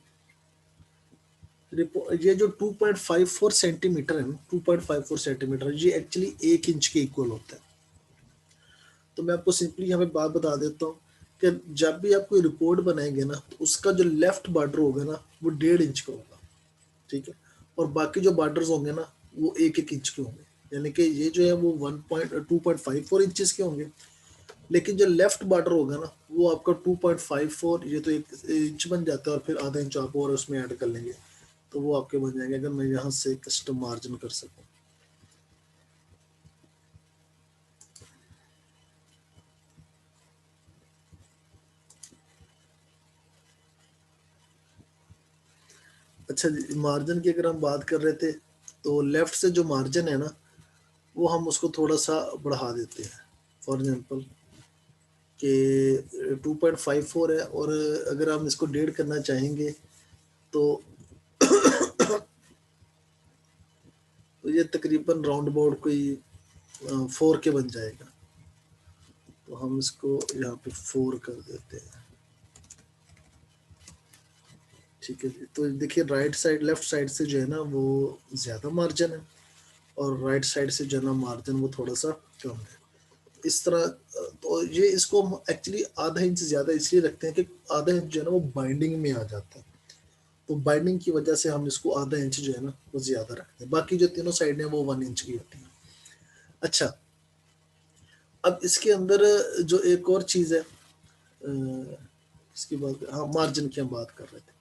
ये जो 2.54 सेंटीमीटर है, 2.54 सेंटीमीटर ये एक्चुअली 1 इंच के इक्वल होता है। तो मैं आपको सिंपली यहाँ पे बात बता देता हूँ कि जब भी आप कोई रिपोर्ट बनाएंगे ना, तो उसका जो लेफ्ट बॉर्डर होगा ना वो 1.5 इंच का होगा। ठीक है, और बाकी जो बॉर्डर्स होंगे ना वो 1-1 इंच के होंगे, यानी कि ये जो है वो 2.54 इंचेस के होंगे। लेकिन जो लेफ्ट बॉर्डर होगा ना वो आपका 2.54, ये तो 1 इंच बन जाता है, और फिर आधा इंच आप और उसमें ऐड कर लेंगे तो वो आपके बन जाएंगे। अगर मैं यहाँ से कस्टम मार्जिन कर सकूँ, अच्छा जी, मार्जिन की अगर हम बात कर रहे थे, तो लेफ्ट से जो मार्जिन है ना वो हम उसको थोड़ा सा बढ़ा देते हैं। फॉर एग्जांपल कि 2.54 है, और अगर हम इसको 1.5 करना चाहेंगे तो ये तकरीबन राउंड अबाउट कोई 4 के बन जाएगा। तो हम इसको यहाँ पे 4 कर देते हैं। ठीक है जी, तो देखिए राइट साइड लेफ्ट साइड से जो है ना वो ज़्यादा मार्जिन है, और राइट साइड से जो है ना मार्जिन वो थोड़ा सा कम है। इस तरह तो ये इसको हम एक्चुअली आधा इंच ज़्यादा इसलिए रखते हैं कि आधा इंच जो है ना वो बाइंडिंग में आ जाता है। तो बाइंडिंग की वजह से हम इसको आधा इंच जो है ना वो ज़्यादा रखते हैं। बाकी जो तीनों साइड है वो 1 इंच की होती है। अच्छा, अब इसके अंदर जो एक और चीज़ है, इसकी बात, हाँ मार्जिन की हम बात कर रहे थे।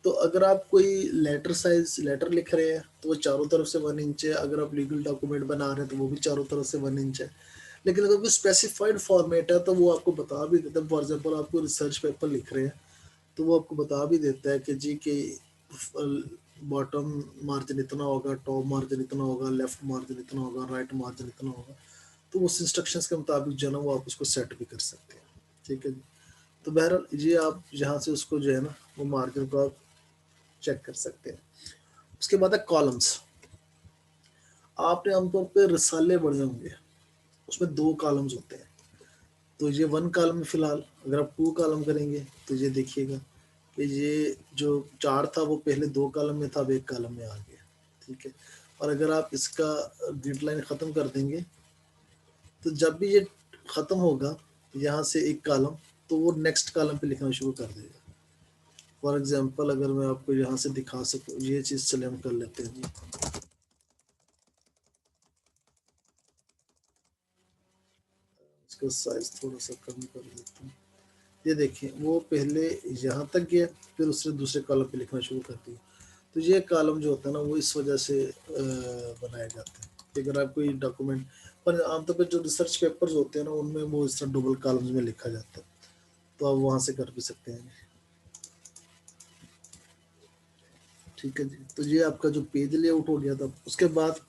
तो अगर आप कोई लेटर साइज लेटर लिख रहे हैं तो वो चारों तरफ से 1 इंच है। अगर आप लीगल डॉक्यूमेंट बना रहे हैं तो वो भी चारों तरफ से 1 इंच है। लेकिन अगर कोई स्पेसिफाइड फॉर्मेट है तो वो आपको बता भी देता है। फॉर एग्जाम्पल आप कोई रिसर्च पेपर लिख रहे हैं तो वो आपको बता भी देता है कि जी कि बॉटम मार्जिन इतना होगा, टॉप मार्जिन इतना होगा, लेफ्ट मार्जिन इतना होगा, राइट मार्जिन इतना होगा। तो उस इंस्ट्रक्शंस के मुताबिक जो है ना वो आप उसको सेट भी कर सकते हैं। ठीक है जी, तो बहरहाल ये आप यहाँ से उसको जो है ना वो मार्जिन को आप चेक कर सकते हैं। उसके बाद है कॉलम्स। आपने आमतौर पे रिसाले पढ़े होंगे, उसमें 2 कॉलम्स होते हैं। तो ये 1 कॉलम फिलहाल अगर आप 2 कॉलम करेंगे तो ये देखिएगा कि ये जो 4 था वो पहले 2 कॉलम में था, अब 1 कॉलम में आ गया, ठीक है। और अगर आप इसका ग्रिड लाइन ख़त्म कर देंगे तो जब भी ये ख़त्म होगा यहाँ से एक कॉलम, तो वो नेक्स्ट कॉलम पे लिखना शुरू कर देगा। फॉर एग्जांपल अगर मैं आपको यहाँ से दिखा सकूँ ये चीज़, चले हम कर लेते हैं जी। इसका साइज थोड़ा सा कम कर देता हूँ। ये देखिए वो पहले यहाँ तक गया, फिर उसने दूसरे कॉलम पे लिखना शुरू कर दिया। तो ये कॉलम जो होता है ना वो इस वजह से बनाया जाता है कि अगर आप कोई डॉक्यूमेंट, पर आमतौर पर जो रिसर्च पेपर्स होते हैं ना उनमें वो इस तरह डबल कॉलम्स में लिखा जाता है, तो आप वहाँ से कर भी सकते हैं। ठीक है जी, तो ये आपका जो पेज लेआउट हो गया था। उसके बाद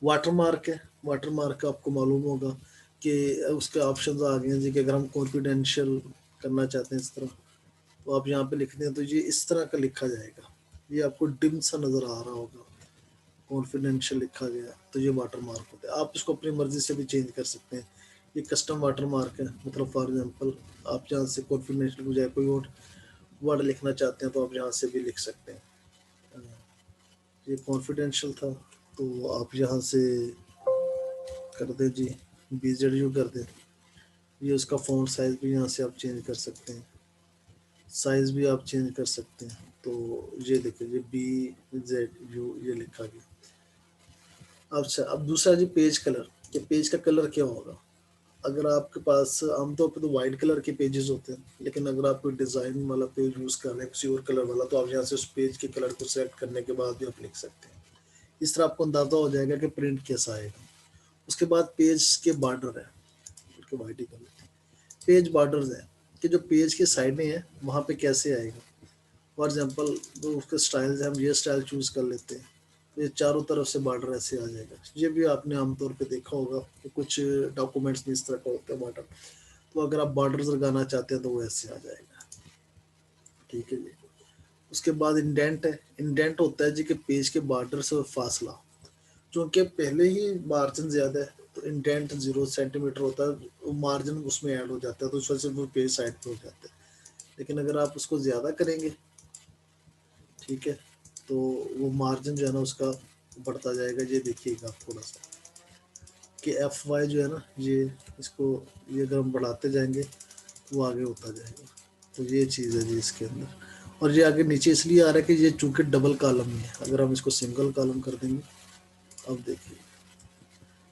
वाटरमार्क है। वाटरमार्क आपको मालूम होगा कि उसके ऑप्शंस आ गए हैं जी, कि अगर हम कॉन्फिडेंशियल करना चाहते हैं इस तरह, तो आप यहाँ पे लिखते हैं तो ये इस तरह का लिखा जाएगा। ये आपको डिम सा नज़र आ रहा होगा, कॉन्फिडेंशियल लिखा गया, तो ये वाटर मार्क होता है। आप इसको अपनी मर्जी से भी चेंज कर सकते हैं। ये कस्टम वाटर मार्क है, मतलब फॉर एग्जांपल आप जहाँ से कॉन्फिडेंशियल को जाए कोई और वर्ड लिखना चाहते हैं तो आप यहाँ से भी लिख सकते हैं। ये कॉन्फिडेंशियल था तो आप यहाँ से कर दें जी, BZU कर दें। ये उसका फ़ॉन्ट साइज़ भी यहाँ से आप चेंज कर सकते हैं, साइज़ भी आप चेंज कर सकते हैं। तो ये देखिए ये BZU ये लिखा गया। अच्छा, अब दूसरा जी पेज कलर, कि पेज का कलर क्या होगा। अगर आपके पास आमतौर पे तो वाइट कलर के पेजेस होते हैं, लेकिन अगर आप कोई डिज़ाइन वाला पेज यूज़ कर रहे हैं किसी और कलर वाला, तो आप यहाँ से उस पेज के कलर को सेलेक्ट करने के बाद भी आप लिख सकते हैं। इस तरह आपको अंदाज़ा हो जाएगा कि प्रिंट कैसा आएगा। उसके बाद पेज के बॉर्डर है, वाइट ही कलर पेज बॉर्डर्स है कि जो पेज के साइडें हैं वहाँ पे कैसे आएगा। फॉर एग्जांपल जो उसके स्टाइल्स हैं, हम ये स्टाइल चूज़ कर लेते हैं तो ये चारों तरफ से बॉर्डर ऐसे आ जाएगा। ये भी आपने आमतौर पे देखा होगा कि कुछ डॉक्यूमेंट्स में इस तरह का होता है बॉर्डर, तो अगर आप बॉर्डर्स लगाना चाहते हैं तो वो ऐसे आ जाएगा। ठीक है जी। उसके बाद इंडेंट है। इंडेंट होता है जी कि पेज के बॉर्डर से फासला, क्योंकि पहले ही मार्जिन ज़्यादा है तो इंडेंट 0 सेंटीमीटर होता है, वो मार्जिन उसमें ऐड हो जाता है तो उस वजह से वो पेज साइड पे हो जाता है। लेकिन अगर आप उसको ज़्यादा करेंगे, ठीक है, तो वो मार्जिन जो है ना उसका बढ़ता जाएगा। ये देखिएगा आप थोड़ा सा कि FY जो है ना ये, इसको ये अगर हम बढ़ाते जाएंगे तो वो आगे होता जाएगा। तो ये चीज़ है जी इसके अंदर। और ये आगे नीचे इसलिए आ रहा है कि ये चूंकि डबल कॉलम है, अगर हम इसको सिंगल कॉलम कर देंगे, अब देखिए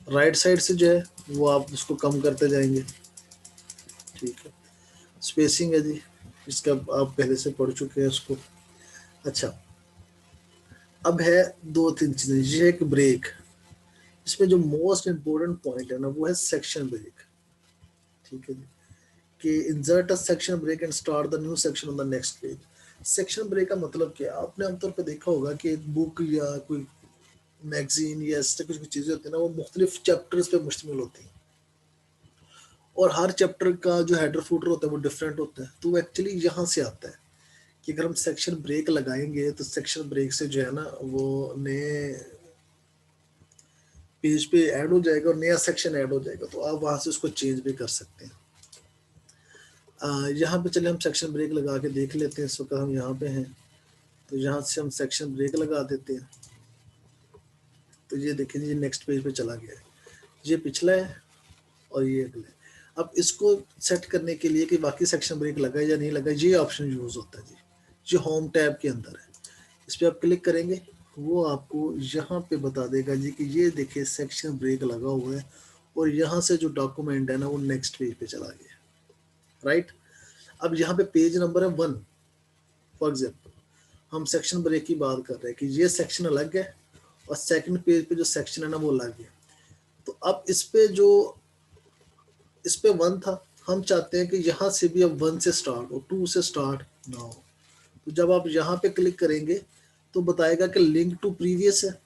राइट साइड से जो है वो आप उसको कम करते जाएंगे। ठीक है, स्पेसिंग है जी, इसका आप पहले से पढ़ चुके हैं उसको। अच्छा, अब है 2-3 चीज़ें। ये एक ब्रेक, इसमें जो मोस्ट इम्पोर्टेंट पॉइंट है ना वो है सेक्शन ब्रेक। ठीक है जी, कि insert a section break and start the new section on the next page. Section break का मतलब क्या है, आपने आमतौर पर देखा होगा कि एक बुक या कोई मैगजीन या ऐसे कुछ कुछ चीज़ें होती हैं ना वो मुख्तलिफ चैप्टर्स पे मुश्तमिल होती हैं, और हर चैप्टर का जो हेडर फुटर होता है वो डिफरेंट होता है। तो वो एक्चुअली यहाँ से आता है कि अगर हम सेक्शन ब्रेक लगाएंगे तो सेक्शन ब्रेक से जो है ना वो नए पेज पे ऐड हो जाएगा और नया सेक्शन ऐड हो जाएगा, तो आप वहाँ से उसको चेंज भी कर सकते हैं। यहाँ पे चले हम सेक्शन ब्रेक लगा के देख लेते हैं। इस वक्त हम यहाँ पे हैं तो यहाँ से हम सेक्शन ब्रेक लगा देते हैं। तो ये देखें ये नेक्स्ट पेज पे चला गया है, ये पिछला है और ये अगला है। अब इसको सेट करने के लिए कि बाकी सेक्शन ब्रेक लगा या नहीं लगा, ये ऑप्शन यूज़ होता है जी, जो होम टैब के अंदर है। इस पर आप क्लिक करेंगे, वो आपको यहाँ पे बता देगा जी कि ये देखिए सेक्शन ब्रेक लगा हुआ है और यहाँ से जो डॉक्यूमेंट है ना वो नेक्स्ट पेज पे चला गया। राइट, अब यहाँ पे पेज नंबर है 1। फॉर एग्जाम्पल हम सेक्शन ब्रेक की बात कर रहे हैं कि ये सेक्शन अलग है और सेकंड पेज पे जो सेक्शन है ना वो अलग है। तो अब इस पे जो, इस पे 1 था, हम चाहते हैं कि यहाँ से भी अब 1 से स्टार्ट हो, 2 से स्टार्ट ना हो। तो जब आप यहाँ पे क्लिक करेंगे तो बताएगा कि लिंक टू प्रीवियस है,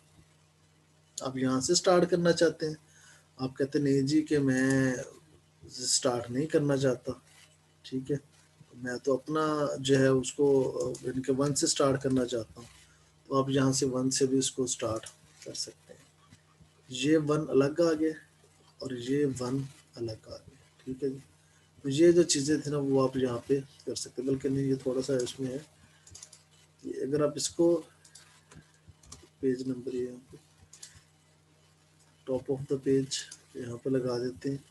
आप यहाँ से स्टार्ट करना चाहते हैं। आप कहते नहीं जी कि मैं स्टार्ट नहीं करना चाहता। ठीक है, मैं तो अपना जो है उसको इनके 1 से स्टार्ट करना चाहता हूँ, तो आप यहाँ से 1 से भी इसको स्टार्ट कर सकते हैं। ये 1 अलग आ गया और ये 1 अलग आ गया। ठीक है जी, तो ये जो चीज़ें थी ना वो आप यहाँ पे कर सकते हैं, बल्कि नहीं ये थोड़ा सा इसमें है, ये अगर आप इसको पेज नंबर ये यहाँ पे टॉप ऑफ द पेज यहाँ पे लगा देते हैं,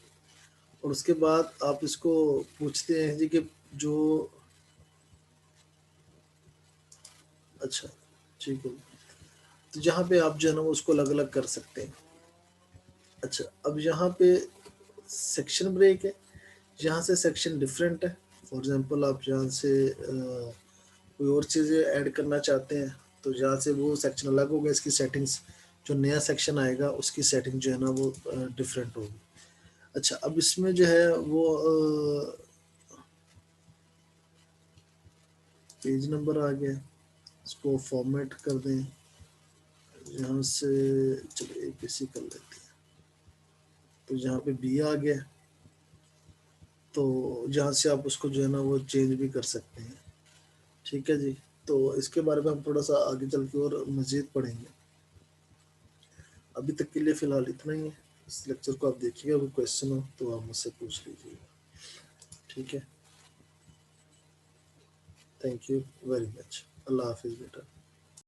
और उसके बाद आप इसको पूछते हैं जी कि जो, अच्छा ठीक है, तो जहाँ पे आप जो है ना वो उसको अलग अलग कर सकते हैं। अच्छा, अब यहाँ पे सेक्शन ब्रेक है, यहाँ से सेक्शन डिफरेंट है। फॉर एग्जांपल आप यहाँ से कोई और चीज़ें ऐड करना चाहते हैं तो यहाँ से वो सेक्शन अलग होगा, इसकी सेटिंग्स, जो नया सेक्शन आएगा उसकी सेटिंग जो है ना वो डिफरेंट होगी। अच्छा, अब इसमें जो है वो पेज नंबर आ गया, इसको फॉर्मेट कर दें, यहाँ से चलिए एबीसी कर लेते हैं, तो यहाँ पे बी आ गया, तो जहाँ से आप उसको जो है ना वो चेंज भी कर सकते हैं। ठीक है जी, तो इसके बारे में हम थोड़ा सा आगे चल के और मज़ीद पढ़ेंगे। अभी तक के लिए फ़िलहाल इतना ही है। इस लेक्चर को आप देखिएगा, कोई क्वेश्चन हो तो आप मुझसे पूछ लीजिएगा। ठीक है, थैंक यू वेरी मच। अल्लाह हाफिज़ बेटा।